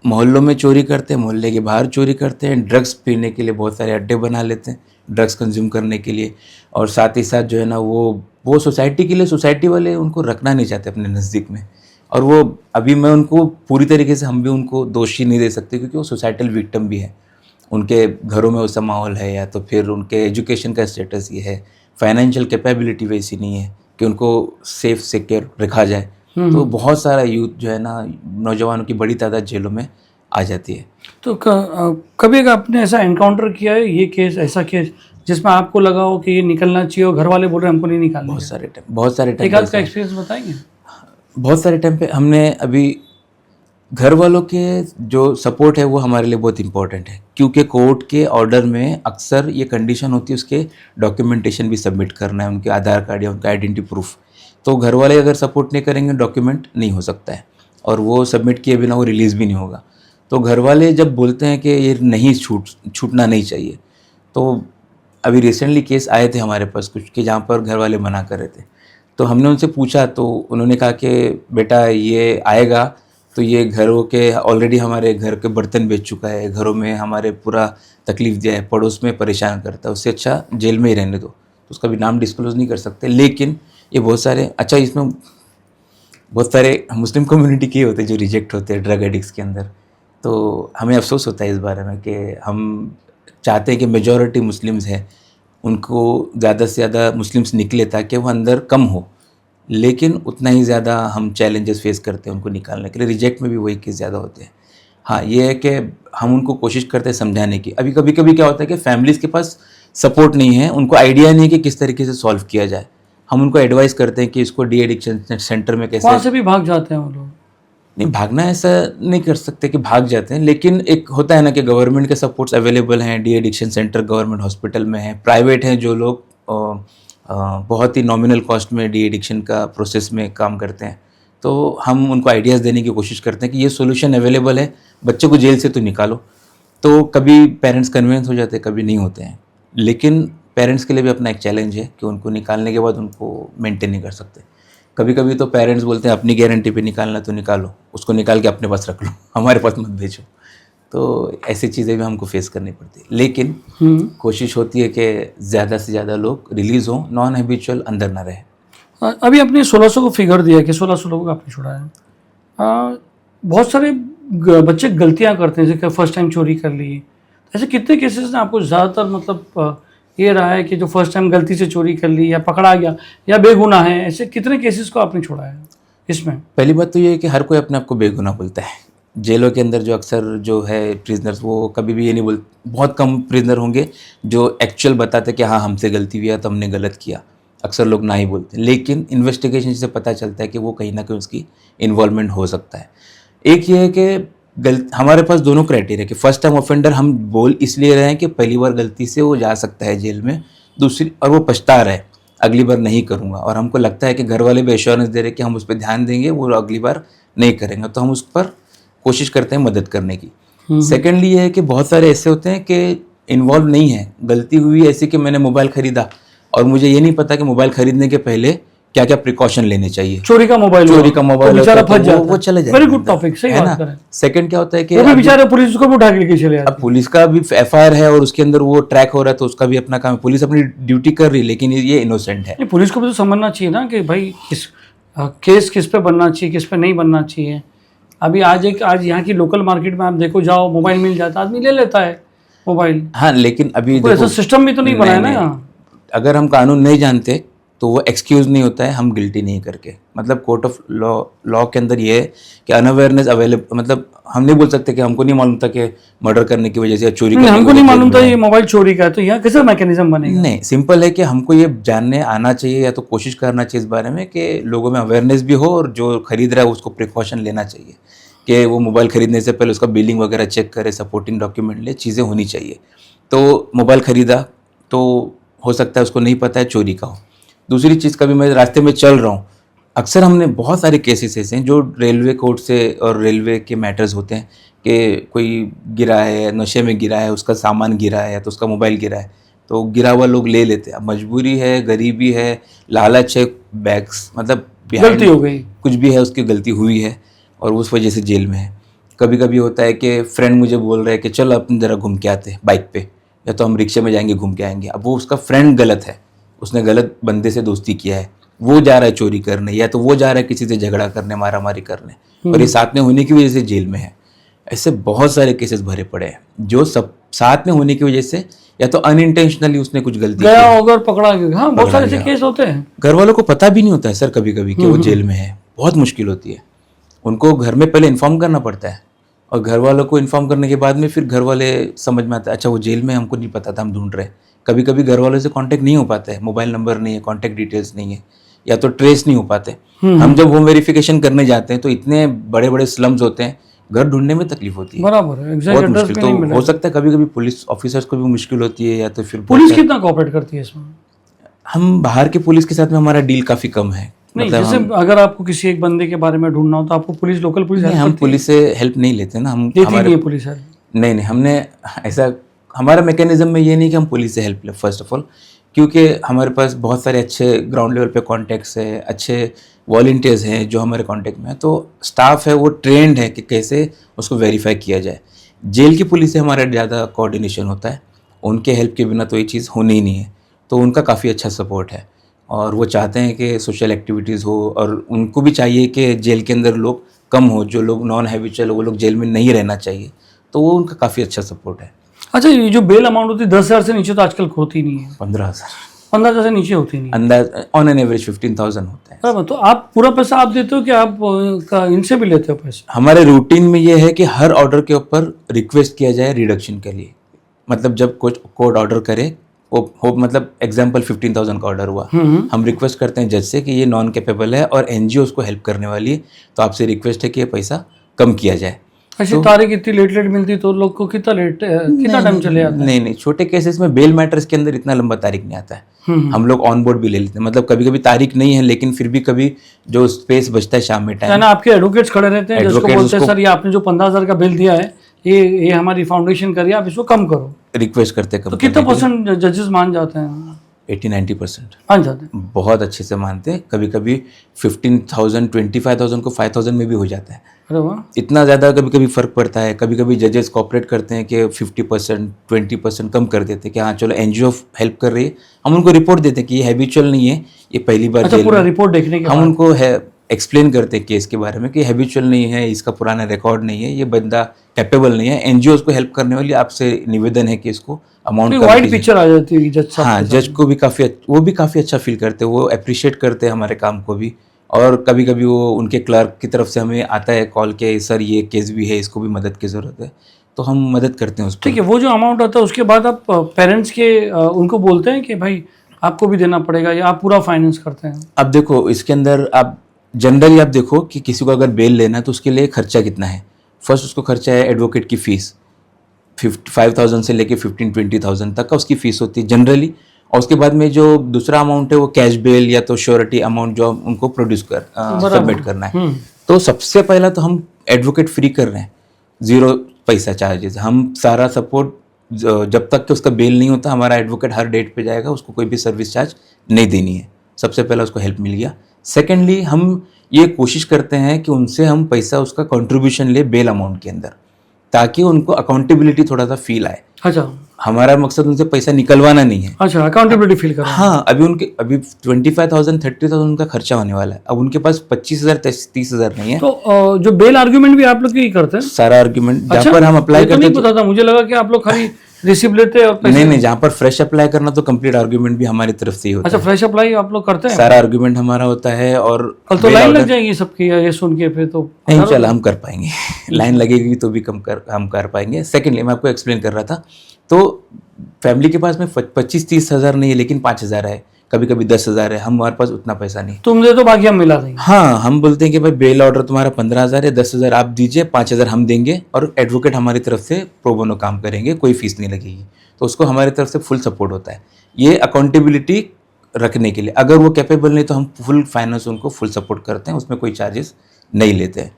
मोहल्लों में चोरी करते हैं, मोहल्ले के बाहर चोरी करते हैं, ड्रग्स पीने के लिए बहुत सारे अड्डे बना लेते हैं ड्रग्स कंज्यूम करने के लिए। और साथ ही साथ जो है ना वो सोसाइटी के लिए, सोसाइटी वाले उनको रखना नहीं चाहते अपने नज़दीक में। और वो अभी मैं उनको पूरी तरीके से हम भी उनको दोषी नहीं दे सकते क्योंकि वो सोसाइटल विक्टिम भी है। उनके घरों में वैसा माहौल है या तो फिर उनके एजुकेशन का स्टेटस ये है, फाइनेंशियल कैपेबिलिटी वैसी नहीं है कि उनको सेफ सिक्योर रखा जाए। तो बहुत सारा यूथ जो है ना, नौजवानों की बड़ी तादाद जेलों में आ जाती है। तो कभी अगर आपने ऐसा एनकाउंटर किया है, ये केस ऐसा केस जिसमें आपको लगा हो कि ये निकलना चाहिए और घर वाले बोल रहे हैं हमको नहीं निकालना? बहुत सारे टाइम एक आध का एक्सपीरियंस बताएंगे? बहुत सारे टाइम पे हमने अभी घर वालों के जो सपोर्ट है वो हमारे लिए बहुत इंपॉर्टेंट है, क्योंकि कोर्ट के ऑर्डर में अक्सर ये कंडीशन होती है उसके डॉक्यूमेंटेशन भी सबमिट करना है, उनके आधार कार्ड या उनका आइडेंटिटी प्रूफ। तो घर वाले अगर सपोर्ट नहीं करेंगे डॉक्यूमेंट नहीं हो सकता है, और वो सबमिट किए बिना वो रिलीज़ भी नहीं होगा। तो घर वाले जब बोलते हैं कि ये नहीं छूटना नहीं चाहिए, तो अभी रिसेंटली केस आए थे हमारे पास कुछ कि जहाँ पर घर वाले मना कर रहे थे। तो हमने उनसे पूछा तो उन्होंने कहा कि बेटा ये आएगा तो ये घरों के ऑलरेडी हमारे घर के बर्तन बेच चुका है, घरों में हमारे पूरा तकलीफ़ दिया है, पड़ोस में परेशान करता है, उससे अच्छा जेल में ही रहने दो। तो उसका भी नाम डिस्क्लोज़ नहीं कर सकते, लेकिन ये बहुत सारे अच्छा इसमें बहुत सारे मुस्लिम कम्युनिटी के होते हैं जो रिजेक्ट होते हैं ड्रग एडिक्ट्स के अंदर। तो हमें अफसोस होता है इस बारे में कि हम चाहते हैं कि मेजॉरिटी मुस्लिम्स हैं, उनको ज़्यादा से ज़्यादा मुस्लिम्स निकले ताकि वो अंदर कम हो, लेकिन उतना ही ज़्यादा हम चैलेंजेस फेस करते हैं उनको निकालने के लिए। रिजेक्ट में भी वही केस ज़्यादा होते हैं। हाँ, ये है कि हम उनको कोशिश करते हैं समझाने की। अभी कभी क्या होता है कि फैमिलीज़ के पास सपोर्ट नहीं है, उनको आइडिया नहीं है कि किस तरीके से सॉल्व किया जाए। हम उनको एडवाइस करते हैं कि इसको डी एडिक्शन सेंटर में कैसे। वहाँ से भी भाग जाते हैं वो लोग? नहीं, भागना ऐसा नहीं कर सकते कि भाग जाते हैं, लेकिन एक होता है ना कि गवर्नमेंट के सपोर्ट्स अवेलेबल हैं, de addiction centre government hospital में है, प्राइवेट हैं जो लोग बहुत ही नॉमिनल कॉस्ट में डी एडिक्शन का प्रोसेस में काम करते हैं। तो हम उनको आइडियाज़ देने की कोशिश करते हैं कि ये सोल्यूशन अवेलेबल है, बच्चे को जेल से तो निकालो। तो कभी पेरेंट्स कन्विंस हो जाते हैं, कभी नहीं होते हैं, लेकिन पेरेंट्स के लिए भी अपना एक चैलेंज है कि उनको निकालने के बाद उनको मेंटेन नहीं कर सकते। कभी कभी तो पेरेंट्स बोलते हैं अपनी गारंटी पे निकालना तो निकालो, उसको निकाल के अपने पास रख लो, हमारे पास मत भेजो। तो ऐसी चीज़ें भी हमको फेस करनी पड़ती है, लेकिन कोशिश होती है कि ज़्यादा से ज़्यादा लोग रिलीज़ हों, नॉन हैबिचुअल अंदर ना रहे। अभी आपने 1600 को फिगर दिया कि 1600 लोगों को आपने छुड़ाया है। बहुत सारे बच्चे गलतियां करते हैं, जैसे फर्स्ट टाइम चोरी कर ली। ऐसे कितने केसेस ने आपको ज़्यादातर मतलब ये रहा है कि जो फर्स्ट टाइम गलती से चोरी कर ली या पकड़ा गया या बेगुनाह है, ऐसे कितने केसेस को आपने छुड़ाया इसमें? पहली बात तो ये है कि हर कोई अपने आप को बेगुनाह बोलता है। जेलों के अंदर जो अक्सर जो है प्रिजनर्स, वो कभी भी ये नहीं बोलते, बहुत कम प्रिजनर होंगे जो एक्चुअल बताते कि हाँ हमसे गलती हुई है तो हमने गलत किया। अक्सर लोग ना ही बोलते, लेकिन इन्वेस्टिगेशन से पता चलता है कि वो कहीं ना कहीं उसकी इन्वॉल्वमेंट हो सकता है। एक ये है कि हमारे पास दोनों क्राइटेरिया कि फर्स्ट टाइम ऑफेंडर हम बोल इसलिए रहे हैं कि पहली बार गलती से वो जा सकता है जेल में, दूसरी और वो पछता रहा है। अगली बार नहीं करूँगा, और हमको लगता है कि घर वाले भी एश्योरेंस दे रहे हैं कि हम उस पर ध्यान देंगे, वो अगली बार नहीं करेंगे, तो हम उस पर कोशिश करते हैं मदद करने की। सेकेंडली ये है कि बहुत सारे ऐसे होते हैं कि इन्वॉल्व नहीं है, गलती हुई ऐसी कि मैंने मोबाइल खरीदा और मुझे ये नहीं पता कि मोबाइल खरीदने के पहले क्या क्या प्रिकॉशन लेने चाहिए। चोरी का मोबाइल बेचारा फंस जाता है, वो चले जाए, वेरी गुड टॉपिक, सही है बात ना। करें। सेकंड क्या होता है कि वो भी बेचारे पुलिस को भी उठा के लेके चले अब जाते पुलिस का भी FIR है और उसके अंदर वो ट्रैक हो रहा है, तो उसका भी अपना काम है, पुलिस अपनी ड्यूटी कर रही है, लेकिन ये इनोसेंट है। हैं। पुलिस को भी तो समझना चाहिए ना कि भाई केस किस पे बनना चाहिए, किस पे नहीं बनना चाहिए। अभी आज यहाँ की लोकल मार्केट में आप देखो, जाओ मोबाइल मिल जाता है, आदमी ले लेता है मोबाइल। हाँ, लेकिन अभी कोई ऐसा सिस्टम भी तो नहीं बनाया ना नहीं, यहाँ। अगर हम कानून नहीं जानते तो वो एक्सक्यूज नहीं होता है हम गिल्टी नहीं करके। मतलब कोर्ट ऑफ लॉ के अंदर ये है कि अनअवेयरनेस अवेलेबल, मतलब हम नहीं बोल सकते कि हमको नहीं मालूम था कि मर्डर करने की वजह से या चोरी करने की हमको नहीं वजह से मालूम था जेल में ये मोबाइल चोरी का है, तो यहाँ कैसे मैकेनिज्म बनेगा? नहीं, सिंपल है कि हमको ये जानने आना चाहिए या तो कोशिश करना चाहिए इस बारे में कि लोगों में अवेयरनेस भी हो, और जो खरीद रहा है उसको प्रिकॉशन लेना चाहिए कि वो मोबाइल खरीदने से पहले उसका बिलिंग वगैरह चेक करे, सपोर्टिंग डॉक्यूमेंट ले, चीज़ें होनी चाहिए। तो मोबाइल खरीदा तो हो सकता है उसको नहीं पता है चोरी का हो। दूसरी चीज़, कभी मैं रास्ते में चल रहा हूँ, अक्सर हमने बहुत सारे केसेस ऐसे हैं जो रेलवे कोर्ट से और रेलवे के मैटर्स होते हैं कि कोई गिरा है, नशे में गिरा है, उसका सामान गिरा है, तो उसका मोबाइल गिरा है, तो गिरा हुआ लोग ले लेते हैं। अब मजबूरी है, गरीबी है, लालच है, बैग्स मतलब गलती हो गई, कुछ भी है, उसकी गलती हुई है और उस वजह से जेल में है। कभी कभी होता है कि फ्रेंड मुझे बोल रहा है कि चल अपन ज़रा घूम के आते बाइक पे, या तो हम रिक्शे में जाएंगे घूम के आएंगे। अब वो उसका फ्रेंड गलत है, उसने गलत बंदे से दोस्ती किया है, वो जा रहा है चोरी करने, या तो वो जा रहा है किसी से झगड़ा करने, मारामारी करने, और ये साथ में होने की वजह से जेल में है। ऐसे बहुत सारे केसेस भरे पड़े हैं जो सब साथ में होने की वजह से या तो अनइंटेंशनली उसने कुछ गलती गया की, होगा और पकड़ा गया। हाँ, बहुत सारे ऐसे केस होते हैं। घर वालों को पता भी नहीं होता है सर कभी कभी कि वो जेल में है। बहुत मुश्किल होती है, उनको घर में पहले इन्फॉर्म करना पड़ता है, और घर वालों को इन्फॉर्म करने के बाद में फिर घर वाले समझ में आता है, अच्छा वो जेल में, हमको नहीं पता था, हम ढूंढ रहे हैं। कभी कभी घर वालों से कांटेक्ट नहीं हो पाता है, मोबाइल नंबर नहीं है, कांटेक्ट डिटेल्स नहीं है, या तो ट्रेस नहीं हो पाते। हम जब होम वेरिफिकेशन करने जाते हैं तो इतने बड़े बड़े स्लम्स होते हैं, घर ढूंढने में तकलीफ होती है, बराबर है, एग्जैक्ट बहुत एड्रेस मुश्किल। भी तो नहीं मिला। हो सकता है कभी कभी पुलिस ऑफिसर्स को भी मुश्किल होती है, या तो फिर पुलिस कितना कोऑपरेट करती है इसमें? हम बाहर के पुलिस के साथ में हमारा डील काफ़ी कम है। नहीं, जैसे अगर आपको किसी एक बंदे के बारे में ढूंढना हो तो आपको पुलिस, लोकल पुलिस नहीं, हम पुलिस से हेल्प नहीं लेते ना, हम देती नहीं है पुलिस हेल्प? नहीं, हमने ऐसा, हमारा मैकेनिज्म में ये नहीं कि हम पुलिस से हेल्प ले, फर्स्ट ऑफ ऑल, क्योंकि हमारे पास बहुत सारे अच्छे ग्राउंड लेवल पे कॉन्टैक्ट्स है, अच्छे वॉलंटियर्स हैं जो हमारे कांटेक्ट में है, तो स्टाफ है वो ट्रेंड है कि कैसे उसको वेरीफाई किया जाए। जेल की पुलिस से हमारा ज़्यादा कोऑर्डिनेशन होता है, उनके हेल्प के बिना तो ये चीज़ होनी ही नहीं है, तो उनका काफ़ी अच्छा सपोर्ट है, और वो चाहते हैं कि सोशल एक्टिविटीज़ हो, और उनको भी चाहिए कि जेल के अंदर लोग कम हो, जो लोग नॉन हैबिचुअल वो लोग जेल में नहीं रहना चाहिए, तो वो उनका काफ़ी अच्छा सपोर्ट है। अच्छा, ये जो बेल अमाउंट होती है 10,000 से नीचे तो आजकल होती नहीं है। 15,000 15,000 से नीचे होती नहीं है। अंदाज ऑन एन एवरेज 15,000 होता है। बराबर, तो आप पूरा पैसा आप देते हो कि आप इनसे भी लेते हो पैसे? हमारे रूटीन में ये है कि हर ऑर्डर के ऊपर रिक्वेस्ट किया जाए रिडक्शन के लिए। मतलब जब कोर्ट ऑर्डर करे, वो मतलब एग्जांपल 15,000 का ऑर्डर हुआ, हम रिक्वेस्ट करते हैं जज से कि ये नॉन कैपेबल है और एनजीओ उसको हेल्प करने वाली है, तो आपसे रिक्वेस्ट है कि ये पैसा कम किया जाए। ऐसी तारीख इतनी लेट मिलती तो लोग को कितना टाइम चले जाता है? नहीं, छोटे केसेस में बेल मैटर्स के अंदर इतना लंबा तारीख नहीं आता है। हम लोग ऑन बोर्ड भी ले लेते हैं, मतलब कभी कभी तारीख नहीं है लेकिन फिर भी कभी जो स्पेस बचता है शाम में टाइम, ना आपके एडवोकेट्स खड़े रहते हैं जिसको बोलते हैं सर ये आपने जो 15,000 का बिल दिया है ये हमारी फाउंडेशन करिए, आप इसको कम करो, रिक्वेस्ट करते हैं। तो कितना परसेंट जजेस मान जाते हैं? 80-90% मान जाते हैं, बहुत अच्छे से मानते हैं। कभी कभी 15,000 25,000 को 5,000 में भी हो जाता है। अरे वाह, इतना ज़्यादा कभी कभी फ़र्क पड़ता है। कभी कभी जजेस कॉपरेट करते हैं कि 50% 20% कम कर देते हैं कि हाँ चलो एनजीओ हेल्प कर रही है, हम उनको रिपोर्ट देते हैं कि ये हैबिचुअल नहीं है, ये पहली बार अच्छा, पूरा रिपोर्ट देखने के हम उनको एक्सप्लेन करते हैं केस के बारे में कि हैबिचुअल नहीं है, इसका पुराना रिकॉर्ड नहीं है, ये बंदा कैपेबल नहीं है, एनजीओ को हेल्प करने वाली, आपसे निवेदन है कि इसको अमाउंट वाइड पिक्चर आ जाती है जज साहब। हाँ, जज को भी वो भी काफ़ी अच्छा फील करते हैं, वो अप्रिशिएट करते हैं हमारे काम को भी। और कभी कभी वो उनके क्लर्क की तरफ से हमें आता है कॉल के सर ये केस भी है, इसको भी मदद की ज़रूरत है, तो हम मदद करते हैं उस पर। ठीक है, वो जो अमाउंट आता है उसके बाद आप पेरेंट्स के उनको बोलते हैं कि भाई आपको भी देना पड़ेगा, या आप पूरा फाइनेंस करते हैं? अब देखो इसके अंदर आप जनरली आप देखो कि किसी को अगर बेल लेना है तो उसके लिए खर्चा कितना है। फर्स्ट उसको खर्चा है एडवोकेट की फ़ीस, 5,000 से लेके 15-20,000 तक का उसकी फ़ीस होती है जनरली, और उसके बाद में जो दूसरा अमाउंट है वो कैश बेल या तो श्योरिटी अमाउंट जो उनको प्रोड्यूस कर सबमिट करना है। तो सबसे पहला तो हम एडवोकेट फ्री कर रहे हैं, 0 पैसा चार्जेस। हम सारा सपोर्ट जब तक कि उसका बेल नहीं होता, हमारा एडवोकेट हर डेट पे जाएगा, उसको कोई भी सर्विस चार्ज नहीं देनी है। सबसे पहला उसको हेल्प मिल गया। सेकेंडली हम ये कोशिश करते हैं कि उनसे हम पैसा उसका कंट्रीब्यूशन ले बेल अमाउंट के अंदर, ताकि उनको अकाउंटेबिलिटी थोड़ा सा फील आए। अच्छा, हमारा मकसद उनसे पैसा निकलवाना नहीं है। अच्छा, अकाउंटेबिलिटी फील करो। हाँ, अभी 25,000 30,000 उनका खर्चा होने वाला है। अब उनके पास 25,000 30,000 नहीं है। तो जो बेल आर्ग्यूमेंट भी आप लोग ही करते हैं? सारा आर्ग्यूमेंट जहाँ अच्छा, पर हम अप्लाई ये तो करते नहीं पता था मुझे, लगा कि आप लोग खाली रिसिप्ट लेते हैं और पैसे। नहीं, जहाँ पर फ्रेश अप्लाई करना तो कंप्लीट आर्ग्यूमेंट भी हमारी तरफ से ही होता अच्छा, है। फ्रेश अप्लाई आप लोग करते हैं? सारा आर्ग्यूमेंट हमारा होता है। और कल तो लाइन लग जाएगी सबकी ये सुन के, फिर तो नहीं चल हम कर पाएंगे। लाइन लगेगी तो भी हम कर पाएंगे। सेकेंडली मैं आपको एक्सप्लेन कर रहा था, तो फैमिली के पास में 25-30 हज़ार नहीं है, लेकिन 5,000 है, कभी कभी 10,000 है। हमारे पास उतना पैसा नहीं। तुम दे तो बाकी हम मिला देंगे। हाँ, हम बोलते हैं कि भाई बेल ऑर्डर तुम्हारा 15,000 है, 10,000 आप दीजिए, 5,000 हम देंगे, और एडवोकेट हमारी तरफ से प्रो बोनो काम करेंगे, कोई फीस नहीं लगेगी। तो उसको हमारी तरफ से फुल सपोर्ट होता है, ये अकाउंटेबिलिटी रखने के लिए। अगर वो कैपेबल नहीं तो हम फुल फाइनेंस उनको फुल सपोर्ट करते हैं, उसमें कोई चार्जेस नहीं लेते हैं।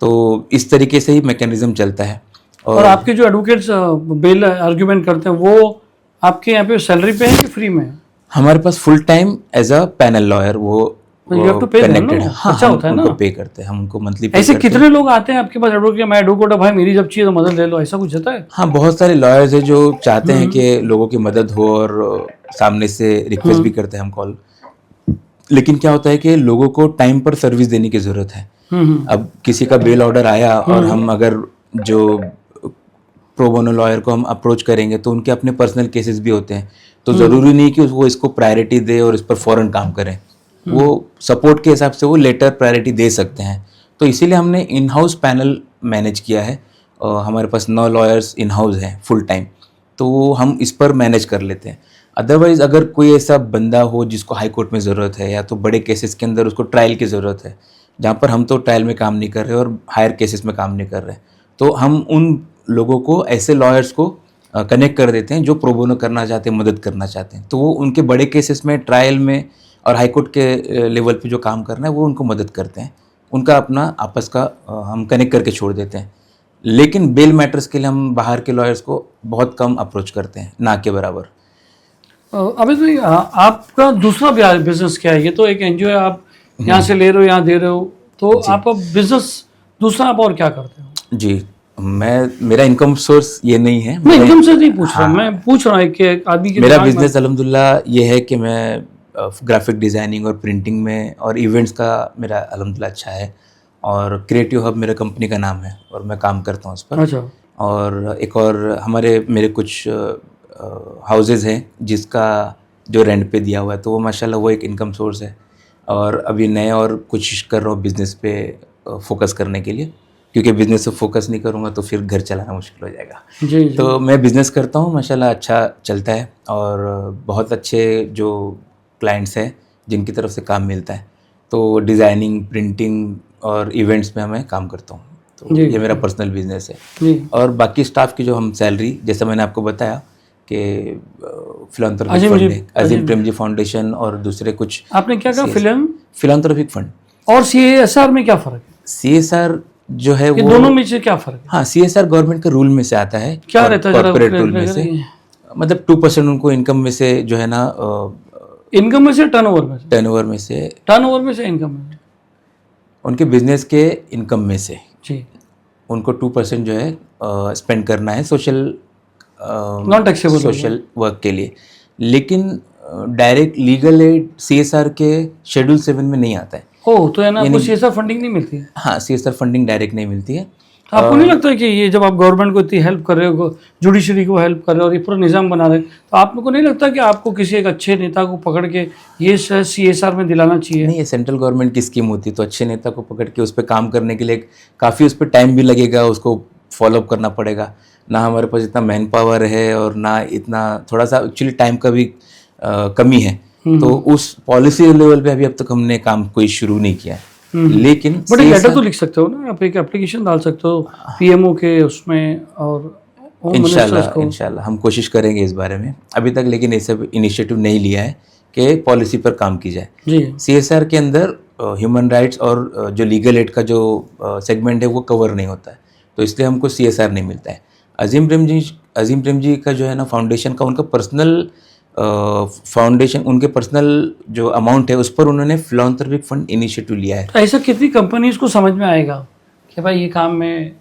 तो इस तरीके से ही मैकेनिज्म चलता है। और आपके जो एडवोकेट्स बेल आर्ग्यूमेंट करते हैं वो आपके यहाँ पे सैलरी पे है कि फ्री में है? हमारे पास full time as a panel lawyer वो You have to pay them, connected no? है। हाँ, अच्छा हम होता है उनको ना? पे करते हैं, हम उनको मंथली पे ऐसे करते हैं। कितने लोग आते हैं आपके पास एडवोकेट, मैं एडवोकेट भाई मेरी जब चाहिए तो मदद ले लो, ऐसा कुछ होता है? हाँ, बहुत सारे लॉयर्स हैं जो चाहते हैं कि लोगों की मदद हो, और सामने से रिक्वेस्ट भी करते हैं हम कॉल। लेकिन क्या होता है कि लोगों को टाइम पर सर्विस देने की ज़रूरत है। अब किसी का बेल ऑर्डर आया और हम अगर जो प्रो बोनो लॉयर को हम अप्रोच करेंगे तो उनके अपने पर्सनल केसेस भी होते हैं, तो ज़रूरी नहीं कि वो इसको प्रायोरिटी दे और इस पर फ़ौरन काम करें। वो सपोर्ट के हिसाब से वो लेटर प्रायोरिटी दे सकते हैं। तो इसीलिए हमने इन हाउस पैनल मैनेज किया है। हमारे पास 9 लॉयर्स इन हाउस हैं फुल टाइम, तो हम इस पर मैनेज कर लेते हैं। अदरवाइज़ अगर कोई ऐसा बंदा हो जिसको हाई कोर्ट में ज़रूरत है, या तो बड़े केसेस के अंदर उसको ट्रायल की ज़रूरत है, जहाँ पर हम तो ट्रायल में काम नहीं कर रहे और हायर केसेस में काम नहीं कर रहे, तो हम उन लोगों को, ऐसे लॉयर्स को कनेक्ट कर देते हैं जो प्रो बोनो करना चाहते हैं, मदद करना चाहते हैं। तो वो उनके बड़े केसेस में, ट्रायल में और हाई कोर्ट के लेवल पे जो काम करना है वो उनको मदद करते हैं। उनका अपना आपस का हम कनेक्ट करके छोड़ देते हैं। लेकिन बेल मैटर्स के लिए हम बाहर के लॉयर्स को बहुत कम अप्रोच करते हैं, ना के बराबर। अभी तो आपका दूसरा बिजनेस क्या है? ये तो एक एनजीओ है, आप यहाँ से ले रहे हो, यहाँ दे रहे हो, तो आपका बिजनेस दूसरा आप और क्या करते हो? जी, मेरा इनकम सोर्स ये नहीं है। मैं इनकम से नहीं पूछ रहा, मैं पूछ रहा हूँ कि आदमी के मेरा दिमाग में- बिजनेस अल्हम्दुलिल्लाह ये है कि मैं ग्राफिक डिज़ाइनिंग और प्रिंटिंग में और इवेंट्स का मेरा अल्हम्दुलिल्लाह अच्छा है, और क्रिएटिव हब मेरा कंपनी का नाम है और मैं काम करता हूँ उस पर। अच्छा, और एक और मेरे कुछ हाउसेज हैं जिसका जो रेंट पे दिया हुआ है, तो वो माशाल्लाह वो एक इनकम सोर्स है। और अभी नए और कोशिश कर रहा हूँ बिज़नेस पे फोकस करने के लिए, क्योंकि बिज़नेस पे फोकस नहीं करूँगा तो फिर घर चलाना मुश्किल हो जाएगा। जी जी। तो मैं बिज़नेस करता हूँ, माशाल्लाह अच्छा चलता है, और बहुत अच्छे जो क्लाइंट्स हैं जिनकी तरफ से काम मिलता है, तो डिज़ाइनिंग, प्रिंटिंग और इवेंट्स में मैं काम करता हूँ। तो जी, ये मेरा पर्सनल बिजनेस है। जी। और बाकी स्टाफ की जो हम सैलरी, जैसे मैंने आपको बताया कि फिलंथ्रोपिक अजीम फंड जी- है, अजीम प्रेमजी फाउंडेशन और दूसरे कुछ आपने क्या कहा, फिल्म फिलंथ्रोपिक फंड। और CSR में क्या फर्क है? CSR जो है ये वो, दोनों में से क्या फर्क है? हाँ, CSR गवर्नमेंट के रूल में से आता है। क्या रहता है जरा कॉर्पोरेट clear रूल में से, करेंगे? मतलब 2% उनको इनकम में से जो है ना, इनकम में से, टर्नओवर में से? टर्नओवर में से, टर्नओवर में से, इनकम में से? उनके बिजनेस के इनकम में से जी। उनको 2% जो है स्पेंड करना है social non taxable social work के लिए। लेकिन डायरेक्ट लीगल एड CSR के शेड्यूल 7 में नहीं आता है। हो तो है ना, आपको CSR फंडिंग नहीं मिलती है? हाँ, CSR फंडिंग डायरेक्ट नहीं मिलती है। तो आपको नहीं लगता है कि ये जब आप गवर्नमेंट को इतनी हेल्प कर रहे हो, जुडिशरी को हेल्प कर रहे हो और ये पूरा निज़ाम बना रहे हो, तो आप लोग को नहीं लगता कि आपको किसी एक अच्छे नेता को पकड़ के ये CSR में दिलाना चाहिए? नहीं, ये सेंट्रल गवर्नमेंट की स्कीम होती है, तो अच्छे नेता को पकड़ के उस पर काम करने के लिए काफ़ी उस पर टाइम भी लगेगा, उसको फॉलोअप करना पड़ेगा। ना हमारे पास इतना मैन पावर है और ना इतना, थोड़ा सा एक्चुअली टाइम का भी कमी है। तो उस पॉलिसी लेवल पे अभी अब तक हमने काम कोई शुरू नहीं किया है। लेकिन बट एक लेटर तो लिख सकते हो ना, आप एक एप्लीकेशन डाल सकते हो PMO के उसमें, और होम मिनिस्टर्स को? इंशाल्लाह हम कोशिश करेंगे इस बारे में। अभी तक लेकिन ऐसा इनिशिएटिव नहीं लिया है कि पॉलिसी पर काम की जाए। जी। CSR के अंदर ह्यूमन राइट्स और जो लीगल एड का जो सेगमेंट है वो कवर नहीं होता है, तो इसलिए हमको CSR नहीं मिलता है। अजीम प्रेम जी का जो है ना फाउंडेशन का, उनका पर्सनल फाउंडेशन, उनके पर्सनल जो अमाउंट है उस पर उन्होंने फिलॉन्थ्रोपिक फंड इनिशिएटिव लिया है। तो ऐसा कितनी कंपनीज को समझ में आएगा कि भाई ये काम में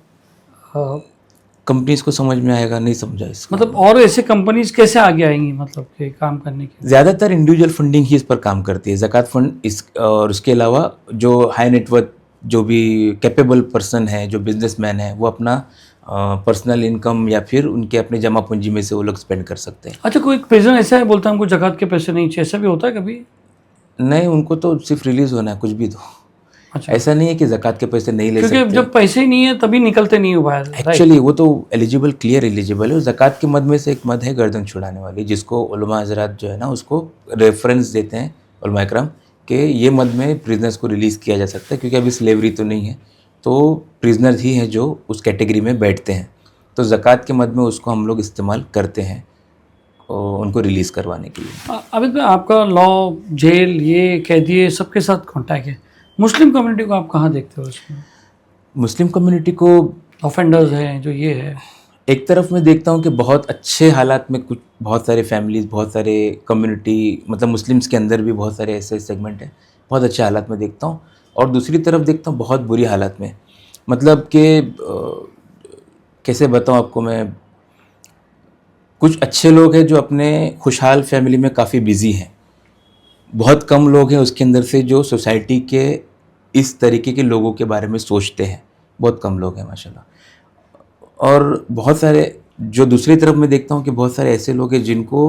कंपनीज को समझ में आएगा, नहीं समझा इसका। मतलब और ऐसे कंपनीज कैसे आगे आएंगी मतलब कि काम करने के? ज़्यादातर इंडिविजुअल फंडिंग ही इस पर काम करती है, ज़कात फंड इस, और उसके अलावा जो हाई नेटवर्थ जो भी कैपेबल पर्सन है, जो बिजनेसमैन है, वो अपना पर्सनल इनकम या फिर उनके अपने जमा पूंजी में से वो लोग स्पेंड कर सकते हैं। अच्छा, कोई प्रेजेंट ऐसा है बोलता है हमको ज़कात के पैसे नहीं चाहिए, ऐसा भी होता है कभी? नहीं, उनको तो सिर्फ रिलीज होना है, कुछ भी दो। अच्छा, ऐसा नहीं है कि ज़कात के पैसे नहीं ले क्योंकि सकते। जब पैसे ही नहीं है तभी निकलते नहीं हो बाहर। एक्चुअली वो तो एलिजिबल, क्लियर एलिजिबल है। और ज़कात के मद में से एक मद है गर्दन छुड़ाने वाली, जिसको उलमा हजरात जो है ना उसको रेफरेंस देते हैं उलमा इकराम कि ये मद में प्रिजनर्स को रिलीज़ किया जा सकता है, क्योंकि अभी स्लेवरी तो नहीं है, तो प्रिजनर्स ही हैं जो उस कैटेगरी में बैठते हैं। तो ज़कात के मद में उसको हम लोग इस्तेमाल करते हैं और उनको रिलीज़ करवाने के लिए। अमित भाई, आपका लॉ, जेल, ये कैदी सबके साथ कॉन्टैक्ट है। मुस्लिम कम्युनिटी को आप कहाँ देखते हो इसमें? मुस्लिम कम्युनिटी को ऑफेंडर्स हैं जो ये है, एक तरफ मैं देखता हूँ कि बहुत अच्छे हालात में, कुछ बहुत सारे फैमिलीज, बहुत सारे कम्युनिटी, मतलब मुस्लिम्स के अंदर भी बहुत सारे ऐसे सेगमेंट हैं, बहुत अच्छे हालात में देखता हूँ। और दूसरी तरफ देखता हूँ बहुत बुरी हालात में, मतलब कि कैसे बताऊँ आपको मैं, कुछ अच्छे लोग हैं जो अपने खुशहाल फैमिली में काफ़ी बिजी हैं, बहुत कम लोग हैं उसके अंदर से जो सोसाइटी के इस तरीके के लोगों के बारे में सोचते हैं, बहुत कम लोग हैं माशाल्लाह। और बहुत सारे जो दूसरी तरफ मैं देखता हूँ कि बहुत सारे ऐसे लोग हैं जिनको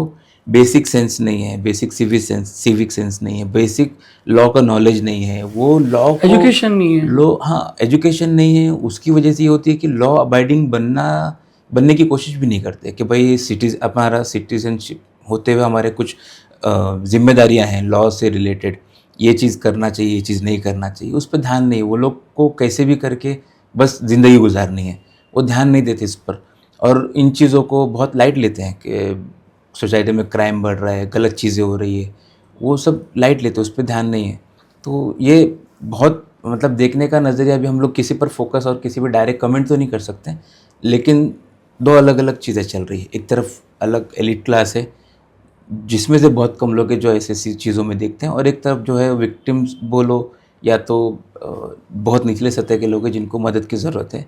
बेसिक सेंस नहीं है, बेसिक सिविक सेंस नहीं है, बेसिक लॉ का नॉलेज नहीं है, वो लॉ को, एजुकेशन नहीं है, हाँ एजुकेशन नहीं है। उसकी वजह से ये होती है कि लॉ अबाइडिंग बनने की कोशिश भी नहीं करते कि भाई हमारा सिटीजनशिप होते हुए हमारे कुछ जिम्मेदारियां हैं लॉ से रिलेटेड, ये चीज़ करना चाहिए, ये चीज़ नहीं करना चाहिए, उस पर ध्यान नहीं है। वो लोग को कैसे भी करके बस ज़िंदगी गुजारनी है, वो ध्यान नहीं देते इस पर, और इन चीज़ों को बहुत लाइट लेते हैं कि सोसाइटी में क्राइम बढ़ रहा है, गलत चीज़ें हो रही है, वो सब लाइट लेते हैं, उस पर ध्यान नहीं है। तो ये बहुत मतलब देखने का नज़रिया भी, हम लोग किसी पर फोकस और किसी पर डायरेक्ट कमेंट तो नहीं कर सकते, लेकिन दो अलग अलग चीज़ें चल रही है। एक तरफ अलग एलिट क्लास है जिसमें से बहुत कम लोग हैं जो ऐसी चीज़ों में देखते हैं, और एक तरफ जो है विक्टिम्स बोलो या तो बहुत निचले सतह के लोग हैं जिनको मदद की ज़रूरत है,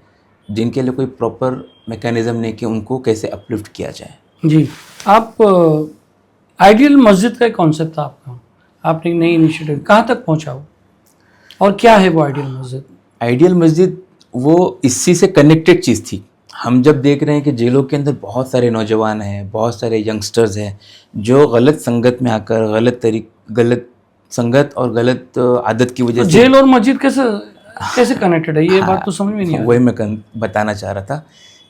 जिनके लिए कोई प्रॉपर मैकेनिज़्म नहीं कि उनको कैसे अपलिफ्ट किया जाए। जी। आप आइडियल मस्जिद का एक कॉन्सेप्ट था आपका, आपने नई इनिशिएटिव, कहाँ तक पहुँचा हो और क्या है वो आइडियल मस्जिद? आइडियल मस्जिद वो इसी से कनेक्टेड चीज़ थी। हम जब देख रहे हैं कि जेलों के अंदर बहुत सारे नौजवान हैं, बहुत सारे यंगस्टर्स हैं जो गलत संगत में आकर गलत संगत और गलत आदत की वजह तो से, जेल और मस्जिद कैसे कनेक्टेड है, ये बात तो समझ में नहीं आ रही। वही मैं बताना चाह रहा था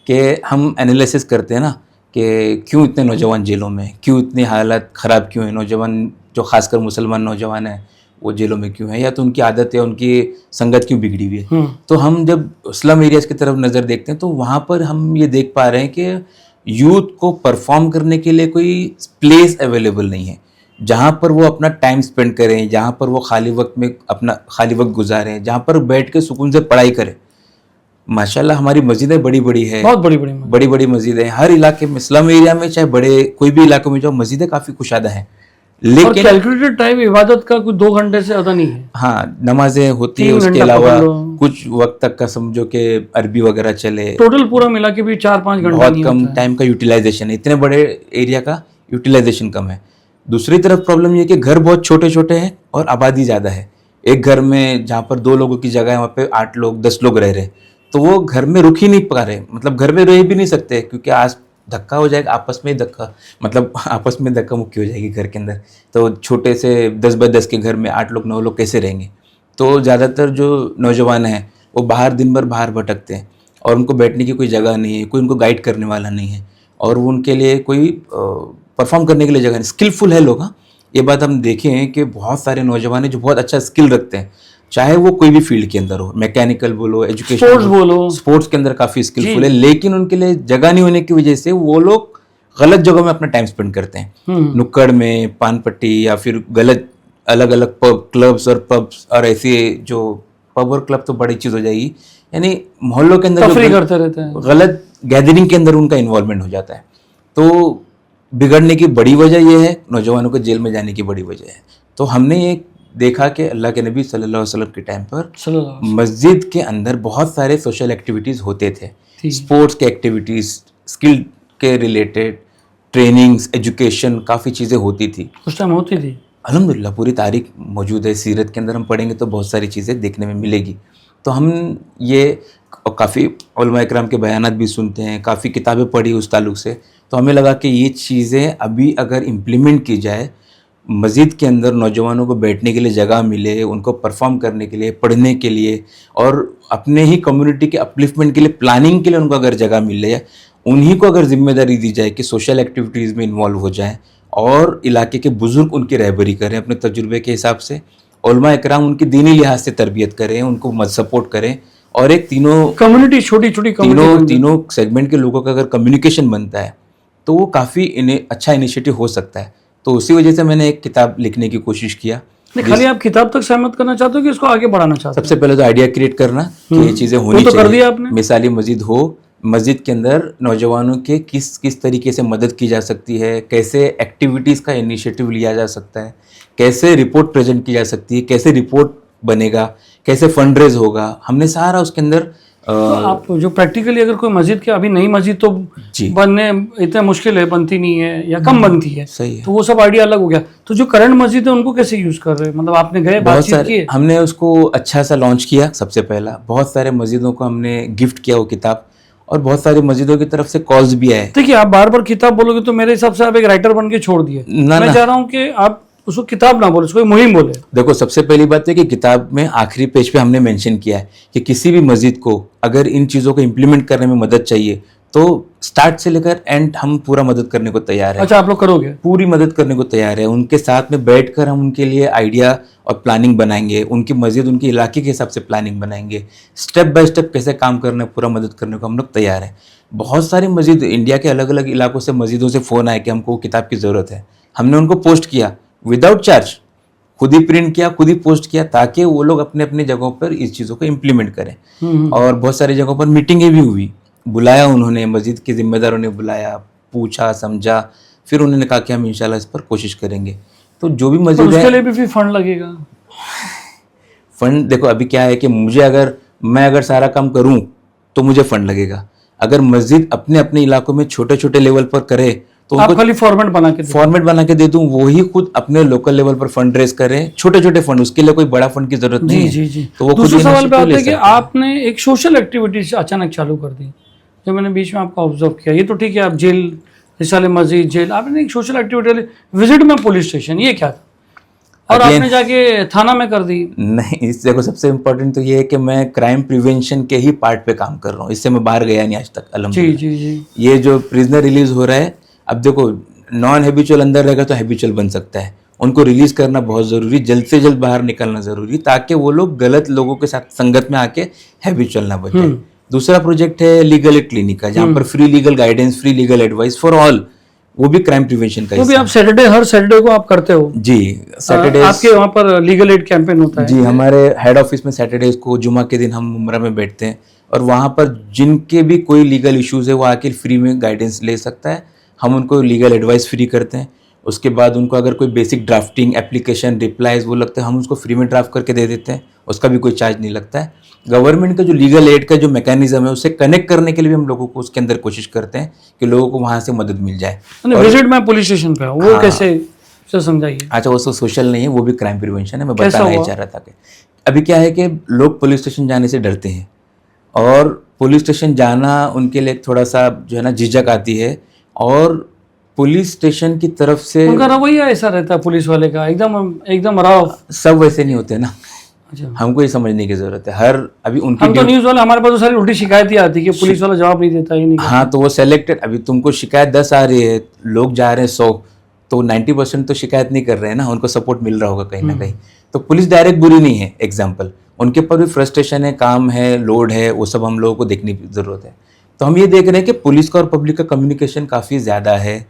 कि हम एनालिसिस करते हैं ना कि क्यों इतने नौजवान जेलों में, क्यों इतनी हालत ख़राब क्यों है, नौजवान जो खासकर मुसलमान नौजवान हैं वो जेलों में क्यों है, या तो उनकी आदत है, उनकी संगत क्यों बिगड़ी हुई है। तो हम जब स्लम एरियाज़ की तरफ नज़र देखते हैं तो वहाँ पर हम ये देख पा रहे हैं कि यूथ को परफॉर्म करने के लिए कोई प्लेस अवेलेबल नहीं है जहाँ पर वो अपना टाइम स्पेंड करें, जहाँ पर वो खाली वक्त में अपना खाली वक्त गुजारें, जहाँ पर बैठ के सुकून से पढ़ाई करें। माशाल्लाह हमारी मस्जिदें बड़ी बड़ी है, बहुत बड़ी बड़ी मस्जिदें हर इलाके में, स्लम एरिया में चाहे बड़े कोई भी इलाके में जाओ, मस्जिदें काफ़ी कुशादा हैं, लेकिन कैलकुलेटेड टाइम इबादत का कुछ 2 घंटे से ज़्यादा नहीं है। हाँ, नमाजें होती है, 3 उसके घंटा अलावा पकड़ लो। कुछ वक्त तक का समझो कि अरबी वगैरह चले, टोटल पूरा मिला के भी 4-5 घंटा बहुत नहीं कम होता है। टाइम का यूटिलाइजेशन है, इतने बड़े एरिया का यूटिलाइजेशन कम है। दूसरी तरफ प्रॉब्लम ये कि घर बहुत छोटे छोटे हैं और आबादी ज़्यादा है। एक घर में जहाँ पर 2 लोगों की जगह है वहाँ पे 8 लोग 10 लोग रह रहे, तो वो घर में रुक ही नहीं पा रहे, मतलब घर में रह भी नहीं सकते क्योंकि आज धक्का हो जाएगा, आपस में धक्का, मतलब आपस में धक्का मुक्की हो जाएगी घर के अंदर। तो छोटे से 10 बाय 10 के घर में 8 लोग 9 लोग कैसे रहेंगे। तो ज़्यादातर जो नौजवान हैं वो दिन भर बाहर भटकते हैं और उनको बैठने की कोई जगह नहीं है, कोई उनको गाइड करने वाला नहीं है, और वो उनके लिए कोई परफॉर्म करने के लिए जगह नहीं। स्किलफुल है लोग, हाँ, ये बात हम देखें हैं कि बहुत सारे नौजवान हैं जो बहुत अच्छा स्किल रखते हैं, चाहे वो कोई भी फील्ड के अंदर हो, मैकेनिकल बोलो, एजुकेशन स्पोर्ट्स बोलो। स्पोर्ट्स के अंदर काफी स्किलफुल है, लेकिन उनके लिए जगह नहीं होने की वजह से वो लोग गलत जगहों में अपना टाइम स्पेंड करते हैं, नुक्कड़ में, पान पट्टी, या फिर गलत अलग अलग पब क्लब्स और पब्स, और ऐसे जो पब और क्लब तो बड़ी चीज हो जाएगी, यानी मोहल्लों के अंदर तफरीह जो करते रहते हैं। गलत गैदरिंग के अंदर उनका इन्वॉल्वमेंट हो जाता है। तो बिगड़ने की बड़ी वजह यह है, नौजवानों को जेल में जाने की बड़ी वजह है। तो हमने ये देखा कि अल्लाह के नबी सल्लल्लाहु अलैहि वसल्लम के टाइम पर सल्लल्लाहु मस्जिद के अंदर बहुत सारे सोशल एक्टिविटीज़ होते थे, थी। स्पोर्ट्स के एक्टिविटीज़, स्किल के रिलेटेड ट्रेनिंग्स, एजुकेशन, काफ़ी चीज़ें होती थी। उस टाइम होती थी। अल्हम्दुलिल्लाह पूरी तारीख मौजूद है, सीरत के अंदर हम पढ़ेंगे तो बहुत सारी चीज़ें देखने में मिलेगी। तो हम ये काफ़ी उलमा इकराम के बयानात भी सुनते हैं, काफ़ी किताबें पढ़ी उस ताल्लुक से, तो हमें लगा कि ये चीज़ें अभी अगर इम्प्लीमेंट की जाए, मस्जिद के अंदर नौजवानों को बैठने के लिए जगह मिले, उनको परफॉर्म करने के लिए, पढ़ने के लिए, और अपने ही कम्युनिटी के अपलिफ्टमेंट के लिए, प्लानिंग के लिए उनको अगर जगह मिल जाए, उन्हीं को अगर जिम्मेदारी दी जाए कि सोशल एक्टिविटीज़ में इन्वॉल्व हो जाएं, और इलाके के बुज़ुर्ग उनकी रहबरी करें अपने तजुर्बे के हिसाब से, उलमा इकराम उनकी दीनी लिहाज से तरबियत करें, उनको मत सपोर्ट करें, और एक तीनों कम्युनिटी, छोटी छोटी तीनों सेगमेंट के लोगों का अगर कम्युनिकेशन बनता है तो वो काफ़ी अच्छा इनिशिएटिव हो सकता है। तो उसी वजह से मैंने एक किताब लिखने की कोशिश किया। नहीं, खाली आप किताब तक सहमत करना चाहते हो कि इसको आगे बढ़ाना चाहते हो? सबसे पहले तो आइडिया क्रिएट करना कि ये चीज़ें होनी वो तो कर चाहिए। दिया आपने। मिसाली मस्जिद हो, मस्जिद के अंदर नौजवानों के किस किस तरीके से मदद की जा सकती है, कैसे एक्टिविटीज़ का इनिशिएटिव लिया जा सकता है, कैसे रिपोर्ट प्रेजेंट की जा सकती है, कैसे रिपोर्ट बनेगा, कैसे फंड रेज होगा, हमने सारा उसके अंदर तो आप जो प्रैक्टिकली अगर कोई मस्जिद के, अभी नई मस्जिद तो जी बनने इतना मुश्किल है, बनती नहीं है या कम बनती है, सही है। तो वो सब आइडिया अलग हो गया। तो जो करंट मस्जिद है उनको कैसे यूज कर रहे हैं? मतलब आपने गए, बहुत बातचीत की सारे हमने उसको अच्छा सा लॉन्च किया। सबसे पहला बहुत सारे मस्जिदों को हमने गिफ्ट किया वो किताब, और बहुत सारी मस्जिदों की तरफ से कॉल्स भी आए। देखिए, आप बार बार किताब बोलोगे तो मेरे हिसाब से आप एक राइटर बन के छोड़ दिए। ना मैं ना, चाह रहा हूँ कि आप उसको किताब ना बोले, उसको एक मुहिम बोले। देखो सबसे पहली बात है कि किताब में आखिरी पेज पे हमने मेंशन किया है कि किसी भी मस्जिद को अगर इन चीज़ों को इम्प्लीमेंट करने में मदद चाहिए तो स्टार्ट से लेकर एंड हम पूरा मदद करने को तैयार है। अच्छा, आप लोग करोगे? पूरी मदद करने को तैयार है। उनके साथ में बैठकर हम उनके लिए आइडिया और प्लानिंग बनाएंगे, उनकी मस्जिद उनके इलाके के हिसाब से प्लानिंग बनाएंगे, स्टेप बाय स्टेप कैसे काम करना है, पूरा मदद करने को हम लोग तैयार हैं। बहुत सारी मस्जिद, इंडिया के अलग अलग इलाकों से मस्जिदों से फ़ोन आए कि हमको किताब की ज़रूरत है। हमने उनको पोस्ट किया विदाउट चार्ज, खुद ही प्रिंट किया, खुद ही पोस्ट किया, ताकि वो लोग अपने अपने जगहों पर इस चीज़ों को इम्प्लीमेंट करें। और बहुत सारी जगहों पर मीटिंगें भी हुई, बुलाया उन्होंने, मस्जिद के जिम्मेदारों ने बुलाया, पूछा, समझा, फिर उन्होंने कहा कि हम इंशाल्लाह इस पर कोशिश करेंगे। तो जो भी पर मस्जिद उसके है, लिए भी फिर फंड लगेगा। फंड देखो अभी क्या है कि मैं अगर सारा काम करूं तो मुझे फंड लगेगा। अगर मस्जिद अपने अपने इलाकों में छोटे छोटे लेवल पर करे तो आप उनको खाली फॉर्मेट बना के दो। फॉर्मेट बना के दे दूं, वो ही खुद अपने लोकल लेवल पर फंड रेज करें, छोटे छोटे फंड, उसके लिए कोई बड़ा फंड की जरूरत नहीं जी है। जी जी। तो वो खुद दूसरे सवाल पे initiative आते ले हैं कि सकते हैं। आपने एक सोशल एक्टिविटी अचानक चालू कर दी, जो मैंने बीच में आपका ऑब्जर्व किया। ये तो ठीक है, आप जेल, रिसाले मस्जिद, जेल, आपने एक सोशल एक्टिविटी, विजिट में पुलिस स्टेशन, ये क्या था? और Again- आपने जाके थाना में कर दी। नहीं, इस देखो सबसे इम्पोर्टेंट तो ये है कि मैं क्राइम प्रिवेंशन के ही पार्ट पे काम कर रहा हूँ, इससे मैं बाहर गया नहीं आज तक जी अल्हम्दुलिल्लाह। जी जी। ये जो प्रिजनर रिलीज हो रहा है, अब देखो नॉन हैबिचुअल अंदर रहेगा तो हैबिचुअल बन सकता है, उनको रिलीज करना बहुत ज़रूरी, जल्द से जल्द बाहर निकलना ज़रूरी, ताकि वो लोग गलत लोगों के साथ संगत में आके हैबिचुअल ना बन जाए। दूसरा प्रोजेक्ट है लीगल एड क्लिनिक का, जहाँ पर free legal guidance, free legal advice for all, वो भी क्राइम प्रिवेंशन का तो भी हिस्सा आप सैटरडे, हर सैटरडे को आप करते हो? है। जी, सैटरडे आपके वहाँ पर लीगल एड कैंपेन होता है? जी, हमारे हेड ऑफिस में सैटरडेज को, जुमा के दिन हम उम्रा में बैठते हैं, और वहाँ पर जिनके भी कोई लीगल इश्यूज है वो आके फ्री में गाइडेंस ले सकता है। हम उनको लीगल एडवाइस फ्री करते हैं। उसके बाद उनको अगर कोई बेसिक ड्राफ्टिंग, एप्लीकेशन, रिप्लाईज वो लगता है, हम उसको फ्री में ड्राफ्ट करके दे देते हैं, उसका भी कोई चार्ज नहीं लगता है। गवर्नमेंट का जो लीगल एड का जो मैकेनिज्म है उससे कनेक्ट करने के लिए भी हम लोगों को उसके अंदर कोशिश करते हैं कि लोगों को वहाँ से मदद मिल जाए। विजिट में पुलिस स्टेशन पे वो कैसे, से समझाइए। अच्छा, वो सोशल नहीं है, वो भी क्राइम प्रिवेंशन है। मैं कैसा बताना ही हुआ? चाह रहा था कि अभी क्या है कि लोग पुलिस स्टेशन जाने से डरते हैं, और पुलिस स्टेशन जाना उनके लिए थोड़ा सा जो है ना झिझक आती है, और पुलिस स्टेशन की तरफ से उनका रवैया ऐसा रहता है पुलिस वाले का, एकदम राव। सब वैसे नहीं होते ना, अच्छा, हमको ये समझने की जरूरत है। अभी उनकी हम तो न्यूज़ वाले, हमारे पास तो सारी उल्टी शिकायतें आती है कि पुलिस वाला जवाब नहीं देता, ये नहीं करता। हाँ, तो वो सेलेक्टेड, अभी तुमको शिकायत 10 आ रही है, लोग जा रहे हैं 100, तो 90% तो शिकायत नहीं कर रहे हैं ना, उनको सपोर्ट मिल रहा होगा कहीं ना कहीं। तो पुलिस डायरेक्ट बुरी नहीं है, एग्जाम्पल उनके ऊपर भी फ्रस्ट्रेशन है, काम है, लोड है, वो सब हम लोगों को देखने की ज़रूरत है। तो हम ये देख रहे हैं कि पुलिस का और पब्लिक का कम्युनिकेशन काफ़ी ज़्यादा है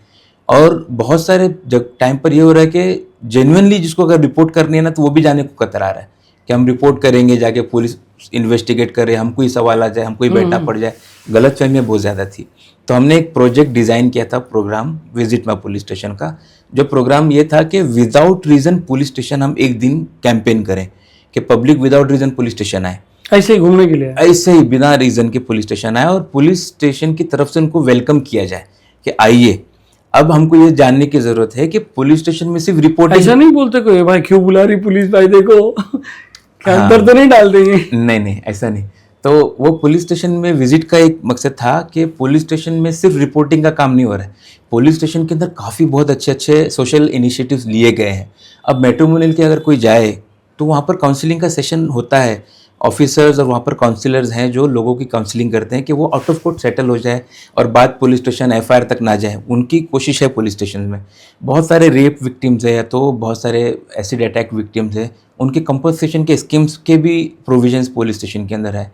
और बहुत सारे जब टाइम पर ये हो रहा है कि जेन्युइनली जिसको अगर रिपोर्ट करनी है ना तो वो भी जाने को कतरा रहा है कि हम रिपोर्ट करेंगे, जाके पुलिस इन्वेस्टिगेट करे, हमको ही सवाल आ जाए, हमको ही बैठना पड़ जाए। गलतफहमियां बहुत ज़्यादा थी। तो हमने एक प्रोजेक्ट डिज़ाइन किया था, program visit my police station का। जो प्रोग्राम ये था कि विदाउट रीज़न पुलिस स्टेशन हम एक दिन कैंपेन करें कि public without reason police station आए, ऐसे ही घूमने के लिए। ऐसे ही बिना रीज़न के पुलिस स्टेशन आए और पुलिस स्टेशन की तरफ से उनको वेलकम किया जाए कि आइए। अब हमको ये जानने की ज़रूरत है कि पुलिस स्टेशन में सिर्फ रिपोर्टिंग, ऐसा नहीं बोलते कोई भाई क्यों बुला रही पुलिस, भाई देखो क्या अंदर तो नहीं डाल देंगे। नहीं ऐसा नहीं। तो वो पुलिस स्टेशन में विजिट का एक मकसद था कि पुलिस स्टेशन में सिर्फ रिपोर्टिंग का काम नहीं हो रहा है, पुलिस स्टेशन के अंदर काफ़ी बहुत अच्छे अच्छे सोशल इनिशिएटिव्स लिए गए हैं। अब मेट्रोमोनियल के अगर कोई जाए तो वहाँ पर काउंसलिंग का सेशन होता है, ऑफिसर्स और वहाँ पर काउंसलर्स हैं जो लोगों की काउंसलिंग करते हैं कि वो आउट ऑफ कोर्ट सेटल हो जाए और बात पुलिस स्टेशन एफआईआर तक ना जाए। उनकी कोशिश है पुलिस स्टेशन में। बहुत सारे रेप विक्टिम्स है तो बहुत सारे एसिड अटैक विक्टिम्स है, उनके कंपनसेशन के स्कीम्स के भी प्रोविजंस पुलिस स्टेशन के अंदर है।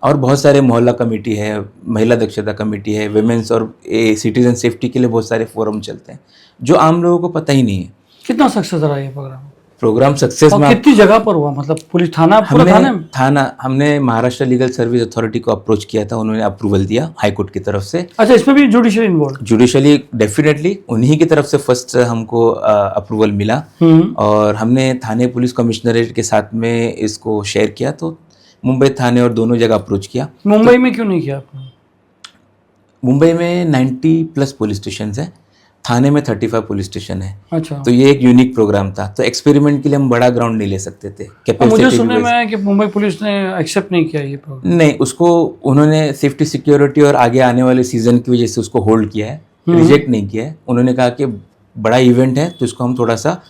और बहुत सारे मोहल्ला कमेटी है, महिला दक्षता कमेटी है, विमेंस और सिटीजन सेफ्टी के लिए बहुत सारे फोरम चलते हैं जो आम लोगों को पता ही नहीं है। कितना सक्सेस रहा ये प्रोग्राम सक्सेस और में कितनी जगह पर हुआ, मतलब पुलिस थाना पूरा थाने में? हमने महाराष्ट्र लीगल सर्विस अथॉरिटी को अप्रोच किया था, उन्होंने अप्रूवल दिया हाई कोर्ट की तरफ से। अच्छा, इसमें भी जुडिशियल इन्वॉल्व? जुडिशली डेफिनेटली उन्हीं की तरफ से फर्स्ट हमको अप्रूवल मिला और हमने थाने पुलिस कमिश्नरेट के साथ में इसको शेयर किया। तो मुंबई थाने और दोनों जगह अप्रोच किया। मुंबई में क्यों नहीं किया आपने? मुंबई में 90+ पुलिस स्टेशन है, थाने में 35 पुलिस स्टेशन है। अच्छा, तो ये एक यूनिक प्रोग्राम था। तो एक्सपेरिमेंट के लिए हम बड़ा ग्राउंड नहीं ले सकते थे। मुझे सुनने में आया कि मुंबई पुलिस ने एक्सेप्ट नहीं किया ये प्रोग्राम। नहीं, उसको उन्होंने सेफ्टी सिक्योरिटी और आगे आने वाले सीजन की वजह से उसको होल्ड किया है, रिजेक्ट नहीं किया है। उन्होंने कहा कि बड़ा इवेंट है तो इसको हम थोड़ा सा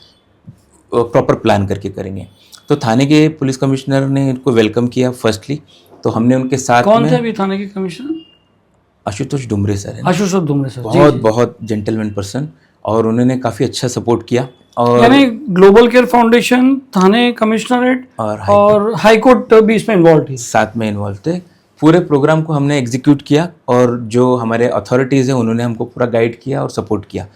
प्रॉपर प्लान करके करेंगे। तो थाने के पुलिस कमिश्नर ने इनको वेलकम किया फर्स्टली। तो हमने उनके साथ कौन थे अभी थाने के कमिश्नर? आशुतोष डुमरे सर है। आशुतोष डुमरे सर बहुत जेंटलमैन पर्सन और उन्होंने काफ़ी अच्छा सपोर्ट किया। और यानी ग्लोबल केयर फाउंडेशन, थाने कमिश्नरेट और हाई कोर्ट भी इसमें इन्वॉल्व थी, साथ में इन्वॉल्व थे। पूरे प्रोग्राम को हमने एग्जीक्यूट किया और जो हमारे अथॉरिटीज़ हैं उन्होंने हमको पूरा गाइड किया और सपोर्ट किया।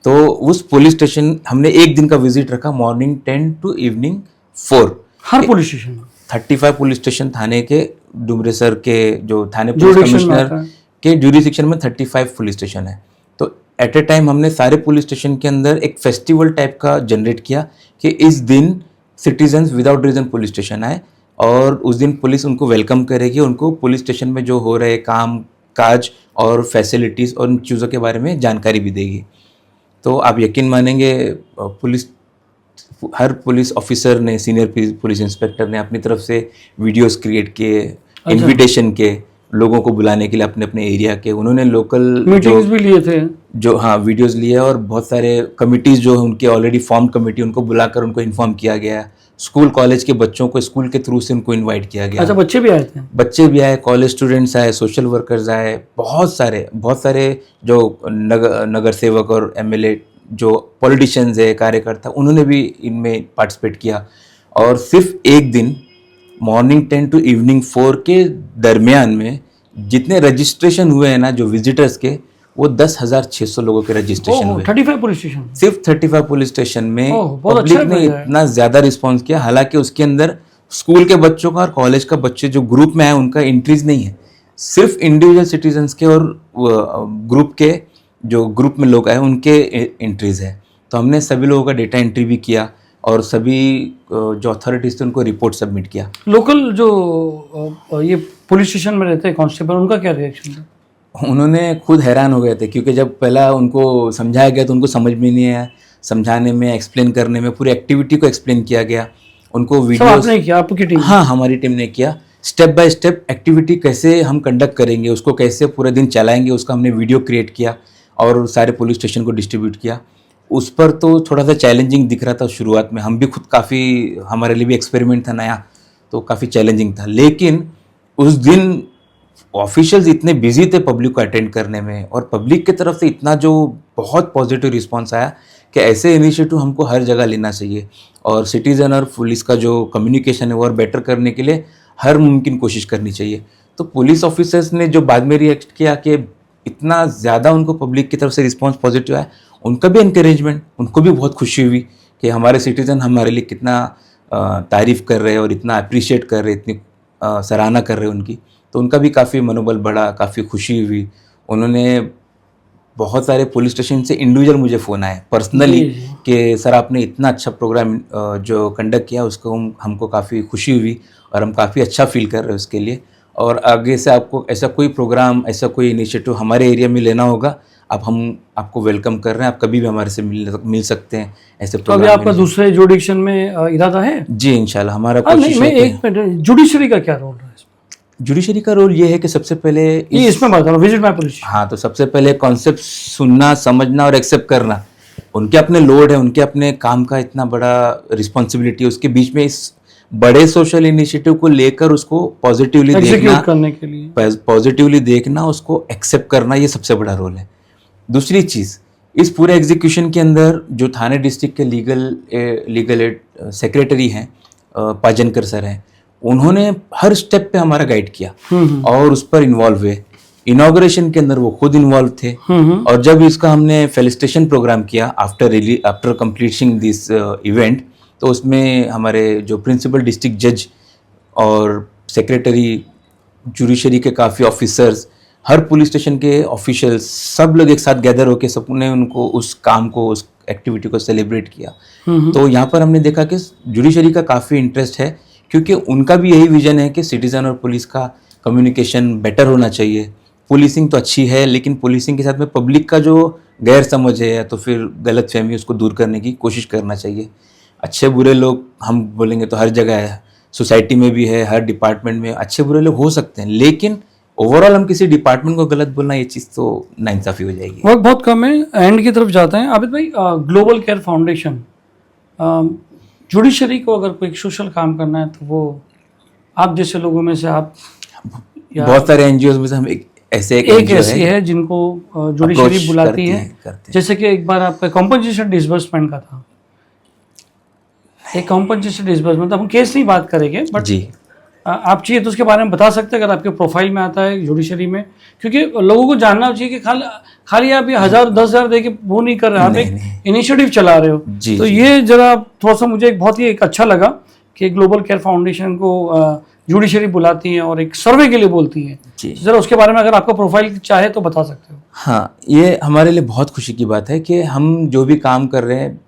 तो उस पुलिस स्टेशन हमने एक दिन का विजिट रखा, मॉर्निंग 10 to evening 4। हर पुलिस स्टेशन 35 पुलिस स्टेशन थाने के, डुमरे सर के जो थाने पुलिस कमिश्नर के ज्यूरिडिक्शन में 35 पुलिस स्टेशन है। तो एट ए टाइम हमने सारे पुलिस स्टेशन के अंदर एक फेस्टिवल टाइप का जनरेट किया कि इस दिन citizens without reason police station आए और उस दिन पुलिस उनको वेलकम करेगी, उनको पुलिस स्टेशन में जो हो रहे काम काज और फैसिलिटीज़ और उन चीज़ों के बारे में जानकारी भी देगी। तो आप यकीन मानेंगे हर पुलिस ऑफिसर ने, सीनियर पुलिस इंस्पेक्टर ने अपनी तरफ से वीडियोस क्रिएट किए, इनविटेशन के लोगों को बुलाने के लिए अपने अपने एरिया के। उन्होंने लोकल मीटिंग्स भी लिए थे, जो हाँ वीडियोस लिए और बहुत सारे कमिटीज़ जो उनके ऑलरेडी फॉर्म कमेटी, उनको बुलाकर उनको इन्फॉर्म किया गया। स्कूल कॉलेज के बच्चों को स्कूल के थ्रू से उनको इनवाइट किया गया। अच्छा, बच्चे भी आए थे? बच्चे भी आए, कॉलेज स्टूडेंट्स आए, सोशल वर्कर्स आए, बहुत सारे जो नगर सेवक और एमएलए जो पॉलिटिशियंस है, कार्यकर्ता, उन्होंने भी इनमें पार्टिसिपेट किया। और सिर्फ एक दिन मॉर्निंग 10 to evening 4 के दरमियान में जितने रजिस्ट्रेशन हुए हैं ना जो विजिटर्स के, वो 10,600 लोगों के रजिस्ट्रेशन हुए। 35 पुलिस स्टेशन, सिर्फ 35 पुलिस स्टेशन में पब्लिक ने इतना ज़्यादा रिस्पॉन्स किया। हालांकि उसके अंदर स्कूल के बच्चों का और कॉलेज का बच्चे जो ग्रुप में आए उनका एंट्रीज नहीं है, सिर्फ इंडिविजुअल सिटीजन्स के और ग्रुप के जो ग्रुप में लोग आए उनके एंट्रीज है। तो हमने सभी लोगों का डेटा एंट्री भी किया और सभी जो अथॉरिटीज़ थे उनको रिपोर्ट सबमिट किया। लोकल जो ये पुलिस स्टेशन में रहते हैं कांस्टेबल, उनका क्या रिएक्शन था? उन्होंने खुद हैरान हो गए थे क्योंकि जब पहला उनको समझाया गया तो उनको समझ में नहीं आया। समझाने में, एक्सप्लेन करने में, पूरी एक्टिविटी को एक्सप्लेन किया गया उनको। वीडियो आपने किया, आपकी टीम? हाँ, हमारी टीम ने किया। स्टेप बाय स्टेप एक्टिविटी कैसे हम कंडक्ट करेंगे, उसको कैसे पूरे दिन चलाएंगे, उसका हमने वीडियो क्रिएट किया और सारे पुलिस स्टेशन को डिस्ट्रीब्यूट किया। उस पर तो थोड़ा सा चैलेंजिंग दिख रहा था शुरुआत में, हम भी खुद काफ़ी, हमारे लिए भी एक्सपेरिमेंट था नया, तो काफ़ी चैलेंजिंग था। लेकिन उस दिन ऑफिशियल्स इतने बिजी थे पब्लिक को अटेंड करने में और पब्लिक की तरफ से इतना जो बहुत पॉजिटिव रिस्पांस आया कि ऐसे इनिशिएटिव हमको हर जगह लेना चाहिए और सिटीज़न और पुलिस का जो कम्युनिकेशन है वो और बेटर करने के लिए हर मुमकिन कोशिश करनी चाहिए। तो पुलिस ऑफिसर्स ने जो बाद में रिएक्ट किया कि इतना ज़्यादा उनको पब्लिक की तरफ से रिस्पांस पॉजिटिव आया, उनका भी एनकरेजमेंट, उनको भी बहुत खुशी हुई कि हमारे सिटीज़न हमारे लिए कितना तारीफ़ कर रहे हैं और इतना अप्रिशिएट कर रहे हैं, इतनी सराहना कर रहे हैं उनकी। तो उनका भी काफ़ी मनोबल बढ़ा, काफ़ी खुशी हुई। उन्होंने बहुत सारे पुलिस स्टेशन से इंडिविजुअल मुझे फ़ोन आए पर्सनली कि सर आपने इतना अच्छा प्रोग्राम जो कंडक्ट किया उसको हमको काफ़ी खुशी हुई और हम काफ़ी अच्छा फील कर रहे हैं उसके लिए। और आगे से आपको ऐसा कोई प्रोग्राम, ऐसा कोई इनिशिएटिव हमारे एरिया में लेना होगा, अब हम आपको वेलकम कर रहे हैं, आप कभी भी हमारे से मिल सकते हैं ऐसे तो अभी आपका दूसरे जुडिक्शन में इरादा है? जी इंशाल्लाह हमारा नहीं, कोशिश मैं है। एक मिनट, जुडिशरी का क्या रोल है इसमें? जुडिशरी का रोल ये है कि सबसे पहले ये इसमें बात करो, विजिट माय पुलिस। हाँ, तो सबसे पहले कॉन्सेप्ट सुनना, समझना और एक्सेप्ट करना। उनके अपने लोड है, उनके अपने काम का इतना बड़ा रिस्पॉन्सिबिलिटी है, उसके बीच में इस बड़े सोशल इनिशिएटिव को लेकर उसको पॉजिटिवली देखना, एग्जीक्यूट करने के लिए पॉजिटिवली देखना, उसको एक्सेप्ट करना, ये सबसे बड़ा रोल है। दूसरी चीज़, इस पूरे एग्जीक्यूशन के अंदर जो थाने डिस्ट्रिक्ट के लीगल एड सेक्रेटरी हैं पाजनकर सर हैं, उन्होंने हर स्टेप पे हमारा गाइड किया और उस पर इन्वॉल्व हुए। इनॉग्रेशन के अंदर वो खुद इन्वॉल्व थे और जब इसका हमने फेलिसिटेशन प्रोग्राम किया आफ्टर कंप्लीटिंग दिस इवेंट, तो उसमें हमारे जो प्रिंसिपल डिस्ट्रिक्ट जज और सेक्रेटरी, जुडिशरी के काफ़ी ऑफिसर्स, हर पुलिस स्टेशन के ऑफिशियल्स, सब लोग एक साथ गैदर होकर सबने उनको उस काम को, उस एक्टिविटी को सेलिब्रेट किया। तो यहाँ पर हमने देखा कि जुडिशरी का काफ़ी इंटरेस्ट है, क्योंकि उनका भी यही विजन है कि सिटीज़न और पुलिस का कम्युनिकेशन बेटर होना चाहिए। पुलिसिंग तो अच्छी है, लेकिन पुलिसिंग के साथ में पब्लिक का जो गैर समझ है या तो फिर गलत फहमी, उसको दूर करने की कोशिश करना चाहिए। अच्छे बुरे लोग हम बोलेंगे तो हर जगह है, सोसाइटी में भी है, हर डिपार्टमेंट में अच्छे बुरे लोग हो सकते हैं, लेकिन ओवरऑल हम किसी डिपार्टमेंट को गलत बोलना, ये चीज़ तो नाइंसाफ़ी हो जाएगी। वक्त बहुत कम है, एंड की तरफ जाते हैं। आबिद भाई, ग्लोबल केयर फाउंडेशन, जुडिशरी को अगर कोई सोशल काम करना है तो वो आप जैसे लोगों में से आप बहुत सारे एनजीओ में से हम एक ऐसी है जिनको जुडिशरी बुलाती है। जैसे कि एक बार आपका कॉम्पनसेशन डिसबर्समेंट का था, एक कॉम्पनसेशन डिसबर्समेंट, हम केस नहीं बात करेंगे, बट जी आप चाहिए तो उसके बारे में बता सकते हैं अगर आपके प्रोफाइल में आता है जुडिशरी में, क्योंकि लोगों को जानना चाहिए कि खाली आप ये 10,000 दे के वो नहीं कर रहे, आप एक इनिशिएटिव चला रहे हो। तो ये जरा थोड़ा सा मुझे बहुत ही एक अच्छा लगा कि ग्लोबल केयर फाउंडेशन को जुडिशरी बुलाती है और एक सर्वे के लिए बोलती है। जरा उसके बारे में अगर आपका प्रोफाइल चाहे तो बता सकते हो। हाँ, ये हमारे लिए बहुत खुशी की बात है कि हम जो भी काम कर रहे हैं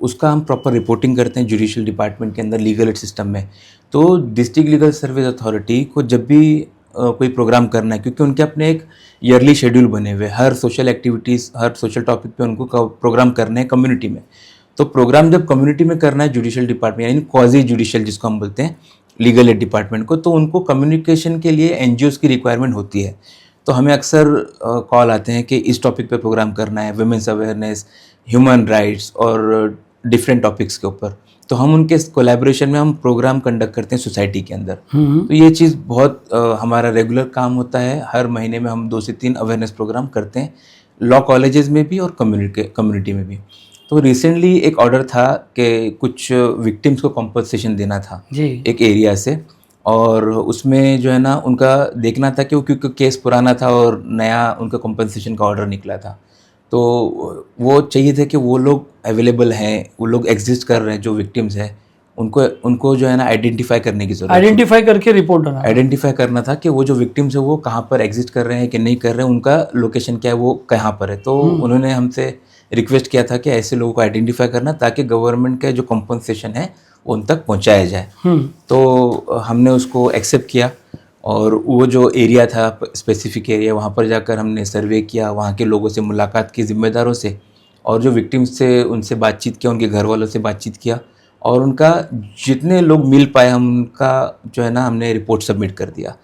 उसका हम प्रॉपर रिपोर्टिंग करते हैं जुडिशियल डिपार्टमेंट के अंदर, लीगल एड सिस्टम में। तो डिस्ट्रिक्ट लीगल सर्विस अथॉरिटी को जब भी कोई प्रोग्राम करना है, क्योंकि उनके अपने एक ईयरली शेड्यूल बने हुए, हर सोशल एक्टिविटीज़, हर सोशल टॉपिक पे उनको प्रोग्राम करने हैं कम्युनिटी में। तो प्रोग्राम जब कम्युनिटी में करना है जुडिशियल डिपार्टमेंट, यानी क्वाजी जुडिशियल जिसको हम बोलते हैं, लीगल एड डिपार्टमेंट को, तो उनको कम्युनिकेशन के लिए एनजीओज की रिक्वायरमेंट होती है। तो हमें अक्सर कॉल आते हैं कि इस टॉपिक पे प्रोग्राम करना है, वुमेन्स अवेयरनेस, ह्यूमन राइट्स और डिफरेंट टॉपिक्स के ऊपर। तो हम उनके कोलैबोरेशन में हम प्रोग्राम कंडक्ट करते हैं सोसाइटी के अंदर। तो ये चीज़ बहुत हमारा रेगुलर काम होता है। हर महीने में हम 2 से 3 अवेयरनेस प्रोग्राम करते हैं, लॉ कॉलेजेस में भी और कम्युनिटी में भी। तो रिसेंटली एक ऑर्डर था कि कुछ विक्टिम्स को कॉम्पनसेशन देना था एक एरिया से, और उसमें जो है ना उनका देखना था कि वो, क्योंकि केस पुराना था और नया उनका कॉम्पनसेशन का ऑर्डर निकला था, तो वो चाहिए थे कि वो लोग अवेलेबल हैं, वो लोग एग्जिस्ट कर रहे हैं, जो विक्टिम्स हैं उनको जो है ना आइडेंटिफाई करने की जरूरत है। आइडेंटिफाई करके रिपोर्ट डालना, आइडेंटिफाई करना था कि वो जो विक्टिम्स है वो कहाँ पर एग्जिस्ट कर रहे हैं कि नहीं कर रहे हैं, उनका लोकेशन क्या है, वो कहाँ पर है। तो उन्होंने हमसे रिक्वेस्ट किया था कि ऐसे लोगों को आइडेंटिफाई करना, ताकि गवर्नमेंट का जो कॉम्पनसेशन है वो उन तक पहुँचाया जाए। तो हमने उसको एक्सेप्ट किया और वो जो एरिया था, स्पेसिफिक एरिया, वहाँ पर जाकर हमने सर्वे किया, वहाँ के लोगों से मुलाकात की, जिम्मेदारों से, और जो विक्टिम्स थे उनसे बातचीत किया, उनके घर वालों से बातचीत किया, और उनका जितने लोग मिल पाए हम उनका जो है ना हमने रिपोर्ट सबमिट कर दिया।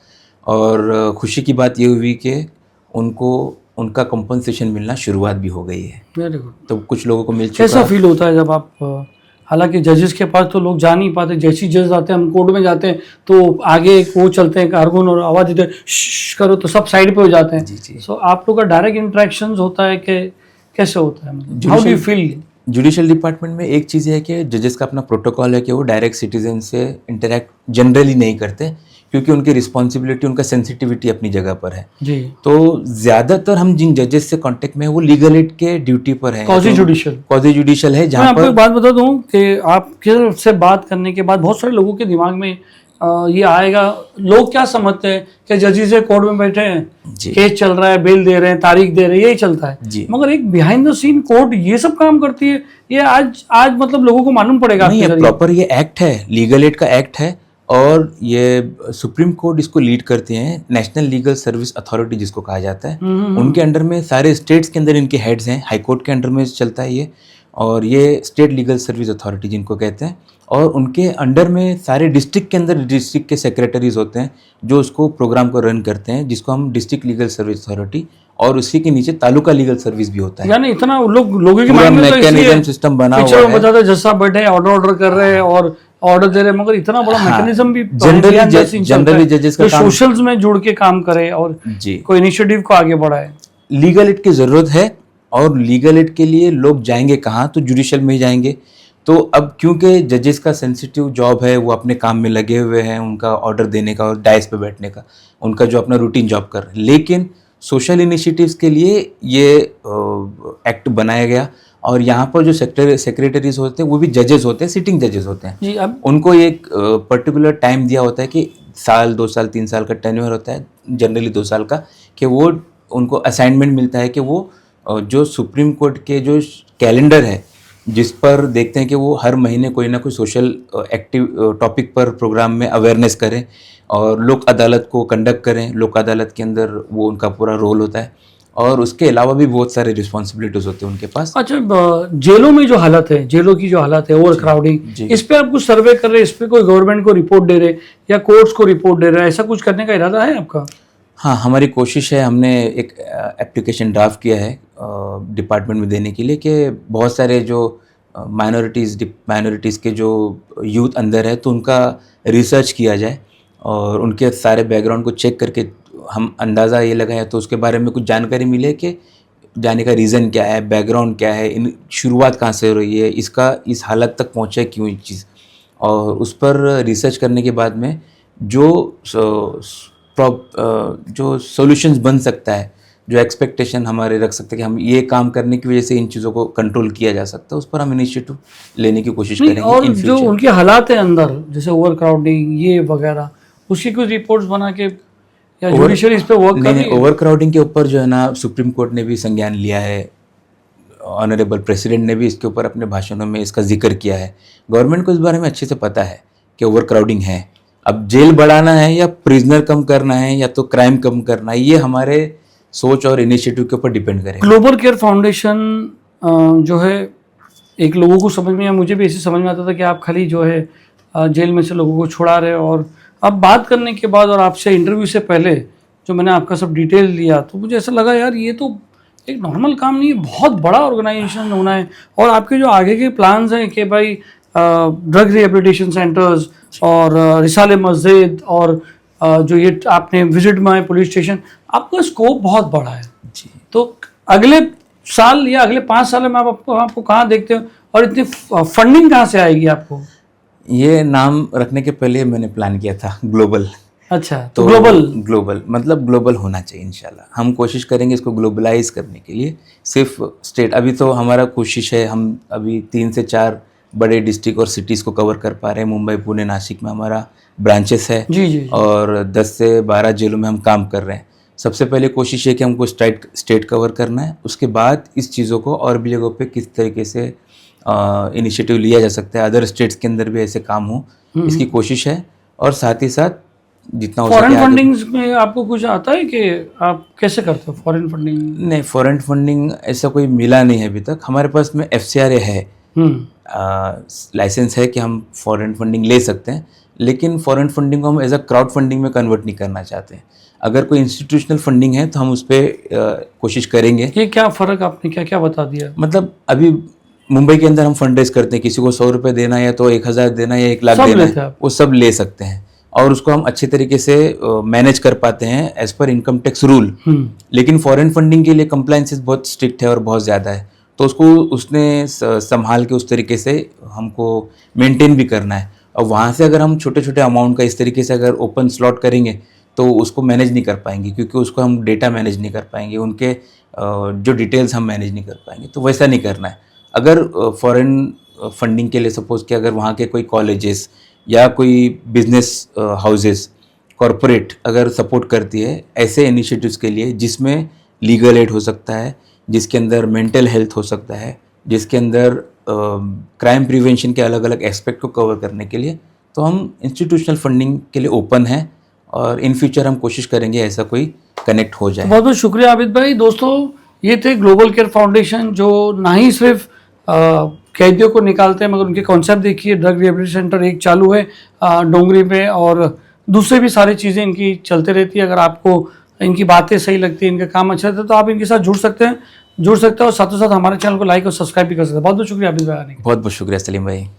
और खुशी की बात ये हुई कि उनको उनका कंपनसेशन मिलना शुरुआत भी हो गई है। Very good. तो कुछ लोगों को मिल चुका। कैसा फील होता है जब आप, हालांकि जजेस के पास तो लोग जा नहीं पाते, जैसी जज आते हैं, हम कोर्ट में जाते हैं तो आगे वो चलते हैं कारकुन और आवाज़ देते हैं करो तो सब साइड पे हो जाते हैं। जी। सो आप लोग का डायरेक्ट इंटरेक्शंस होता है कि कैसे होता है, मतलब how do you feel? Judicial department में एक चीज़ है कि जजेस का अपना प्रोटोकॉल है कि वो डायरेक्ट सिटीजन से इंटरेक्ट जनरली नहीं करते, क्योंकि उनकी रिस्पॉन्सिबिलिटी, उनका सेंसिटिविटी अपनी जगह पर है। जी, तो ज़्यादातर हम जिन जजेस से कांटेक्ट में है वो लीगल एड के ड्यूटी पर है, क्वाजी जुडिशियल है, मैं जहाँ आपको पर एक बात बता दूं कि आपके से बात करने के बाद बहुत सारे लोगों के दिमाग में ये आएगा, लोग क्या समझते हैं कि जजेस कोर्ट में बैठे हैं, जी केस चल रहा है, बेल दे रहे हैं, तारीख दे रहे हैं, यही चलता है। जी मगर एक बिहाइंड द सीन कोर्ट ये सब काम करती है, ये आज मतलब लोगों को मालूम पड़ेगा नहीं, आपके ये जरिए। प्रॉपर ये एक्ट है, लीगल एड का एक्ट है, और ये सुप्रीम कोर्ट इसको लीड करते हैं, नेशनल लीगल सर्विस अथॉरिटी जिसको कहा जाता है। उनके अंडर में सारे स्टेट्स के अंदर इनके हेड्स हैं, हाई कोर्ट के अंडर में चलता है ये, और ये स्टेट लीगल सर्विस अथॉरिटी जिनको कहते हैं, और उनके अंडर में सारे डिस्ट्रिक्ट के अंदर डिस्ट्रिक्ट के सेक्रेटरीज होते हैं जो उसको प्रोग्राम को रन करते हैं, जिसको हम डिस्ट्रिक्ट लीगल सर्विस अथॉरिटी, और उसी के नीचे तालुका लीगल सर्विस भी होता है। यानी इतना लोगों के पूरा माइंड में तो मैकेनिज्म इसलिए सिस्टम बना पीछे हुआ वो है। बताते जज साहब बैठे हैं, ऑर्डर कर रहे हैं और ऑर्डर दे रहे हैं, मगर इतना बड़ा मैकेनिज्म भी जनरली जजेस का काम सोशल्स में जुड़ के काम करे और जी कोई इनिशिएटिव को आगे बढ़ाए। लीगल एड की ज़रूरत है, और लीगल एड के लिए लोग जाएंगे कहाँ, तो जुडिशल में ही जाएंगे। तो अब क्योंकि जजेस का सेंसिटिव जॉब है, वो अपने काम में लगे हुए हैं, उनका ऑर्डर देने का और डायस पे बैठने का, उनका जो अपना रूटीन जॉब कर रहे हैं, लेकिन सोशल इनिशिएटिव्स के लिए ये एक्ट बनाया गया, और यहाँ पर जो सेक्रेटरीज होते हैं वो भी जजेस होते हैं, सिटिंग जजेस होते हैं। जी, अब उनको एक पर्टिकुलर टाइम दिया होता है कि साल 2 साल 3 साल का टेन्योर होता है, जनरली 2 साल का, कि वो उनको असाइनमेंट मिलता है कि वो जो सुप्रीम कोर्ट के जो कैलेंडर है, जिस पर देखते हैं कि वो हर महीने कोई ना कोई सोशल एक्टिव टॉपिक पर प्रोग्राम में अवेयरनेस करें, और लोक अदालत को कंडक्ट करें। लोक अदालत के अंदर वो उनका पूरा रोल होता है, और उसके अलावा भी बहुत सारे रिस्पॉन्सिबिलिटीज होते हैं उनके पास। अच्छा, जेलों में जो हालत है, जेलों की जो हालत है, ओवर क्राउडिंग, जी। इस पे आप कुछ सर्वे कर रहे हैं, इस पे कोई गवर्नमेंट को रिपोर्ट दे रहे या कोर्ट्स को रिपोर्ट दे रहे हैं, ऐसा कुछ करने का इरादा है आपका? हाँ, हमारी कोशिश है, हमने एक एप्लीकेशन ड्राफ्ट किया है डिपार्टमेंट में देने के लिए, कि बहुत सारे जो माइनॉरिटीज़ के जो यूथ अंदर है, तो उनका रिसर्च किया जाए, और उनके सारे बैकग्राउंड को चेक करके हम अंदाज़ा ये लगाएं, तो उसके बारे में कुछ जानकारी मिले कि जाने का रीज़न क्या है, बैकग्राउंड क्या है, इन शुरुआत कहाँ से हो रही है, इसका इस हालत तक पहुँचे क्यों ये चीज़, और उस पर रिसर्च करने के बाद में जो सॉल्यूशंस बन सकता है, जो एक्सपेक्टेशन हमारे रख सकते हैं कि हम ये काम करने की वजह से इन चीज़ों को कंट्रोल किया जा सकता है, उस पर हम इनिशिएटिव लेने की कोशिश नहीं, करेंगे और इन जो फ्यूचर। उनके हालात है अंदर, जैसे ओवर क्राउडिंग ये वगैरह, उसकी कुछ रिपोर्ट्स बना के या जुडिशरी इस पे वर्क कर रही नहीं, है? ओवर क्राउडिंग के ऊपर जो है ना, सुप्रीम कोर्ट ने भी संज्ञान लिया है, ऑनरेबल प्रेसिडेंट ने भी इसके ऊपर अपने भाषणों में इसका जिक्र किया है। गवर्नमेंट को इस बारे में अच्छे से पता है कि ओवर क्राउडिंग है। अब जेल बढ़ाना है या प्रिजनर कम करना है या तो क्राइम कम करना है, ये हमारे सोच और इनिशिएटिव के ऊपर डिपेंड करेगा। ग्लोबल केयर फाउंडेशन जो है, एक लोगों को समझ में, मुझे भी ऐसे समझ में आता था कि आप खाली जो है जेल में से लोगों को छुड़ा रहे हो, और अब बात करने के बाद और आपसे इंटरव्यू से पहले जो मैंने आपका सब डिटेल लिया, तो मुझे ऐसा लगा यार ये तो एक नॉर्मल काम नहीं है, बहुत बड़ा ऑर्गेनाइजेशन होना है। और आपके जो आगे के प्लान्स हैं कि भाई ड्रग रिहेबिलिटेशन सेंटर्स और रिसाले मस्जिद और जो ये आपने विजिट माय पुलिस स्टेशन, आपका स्कोप बहुत बड़ा है। जी, तो अगले साल या अगले 5 साल में आपको कहाँ देखते हो, और इतनी फंडिंग कहाँ से आएगी आपको? ये नाम रखने के पहले मैंने प्लान किया था ग्लोबल। अच्छा, तो ग्लोबल मतलब ग्लोबल होना चाहिए इंशाल्लाह। हम कोशिश करेंगे इसको ग्लोबलाइज करने के लिए। सिर्फ स्टेट, अभी तो हमारा कोशिश है, हम अभी 3 से 4 बड़े डिस्ट्रिक्ट और सिटीज़ को कवर कर पा रहे हैं। मुंबई, पुणे, नासिक में हमारा ब्रांचेस है, जी। और 10 से 12 जेलों में हम काम कर रहे हैं। सबसे पहले कोशिश है कि हमको स्टेट कवर करना है, उसके बाद इस चीज़ों को और भी जगहों पे किस तरीके से इनिशिएटिव लिया जा सकता है, अदर स्टेट्स के अंदर भी ऐसे काम हो, इसकी कोशिश है। और साथ ही साथ जितना हो फॉरेन सके फंडिंग में आपको कुछ आता है कि आप कैसे करते हो फॉरेन फंडिंग? नहीं, फॉरेन फंडिंग ऐसा कोई मिला नहीं है अभी तक। हमारे पास में FCRA है, लाइसेंस है कि हम फॉरेन फंडिंग ले सकते हैं, लेकिन फॉरेन फंडिंग को हम एज अ क्राउड फंडिंग में कन्वर्ट नहीं करना चाहते हैं। अगर कोई इंस्टीट्यूशनल फंडिंग है तो हम उस पर कोशिश करेंगे। ये क्या फ़र्क आपने क्या क्या बता दिया? मतलब अभी मुंबई के अंदर हम फंड रेज करते हैं, किसी को 100 रुपये देना है, या तो 1000 देना है या 1 लाख देना है, वो सब ले सकते हैं। और उसको हम अच्छे तरीके से मैनेज कर पाते हैं as per income tax rule. लेकिन फॉरेन फंडिंग के लिए कंप्लाइंसेस बहुत स्ट्रिक्ट है और बहुत ज़्यादा है, तो उसको उसने संभाल के उस तरीके से हमको मेंटेन भी करना है। और वहाँ से अगर हम छोटे छोटे अमाउंट का इस तरीके से अगर ओपन स्लॉट करेंगे तो उसको मैनेज नहीं कर पाएंगे, क्योंकि उसको हम डेटा मैनेज नहीं कर पाएंगे, उनके जो डिटेल्स हम मैनेज नहीं कर पाएंगे। तो वैसा नहीं करना है। अगर फॉरेन फंडिंग के लिए सपोज़ कि अगर वहाँ के कोई कॉलेजेस या कोई बिजनेस हाउसेस कॉरपोरेट अगर सपोर्ट करती है ऐसे इनिशिएटिव्स के लिए जिसमें लीगल एड हो सकता है, जिसके अंदर मेंटल हेल्थ हो सकता है, जिसके अंदर क्राइम प्रिवेंशन के अलग अलग एस्पेक्ट को कवर करने के लिए, तो हम इंस्टीट्यूशनल फंडिंग के लिए ओपन हैं और इन फ्यूचर हम कोशिश करेंगे ऐसा कोई कनेक्ट हो जाए। बहुत बहुत शुक्रिया आबिद भाई। दोस्तों, ये थे ग्लोबल केयर फाउंडेशन, जो ना ही सिर्फ कैदियों को निकालते हैं मगर उनके कॉन्सेप्ट देखिए। ड्रग रिहेबिलिटेशन सेंटर एक चालू है डोंगरी पे, और दूसरे भी सारी चीज़ें इनकी चलते रहती है। अगर आपको इनकी बातें सही लगती है, इनका काम अच्छा लगता है, तो आप इनके साथ जुड़ सकते हैं और साथों साथ हमारे चैनल को लाइक और सब्सक्राइब भी कर सकते हैं। बहुत बहुत शुक्रिया आबिद भाई आने के लिए। बहुत बहुत शुक्रिया सलीम भाई।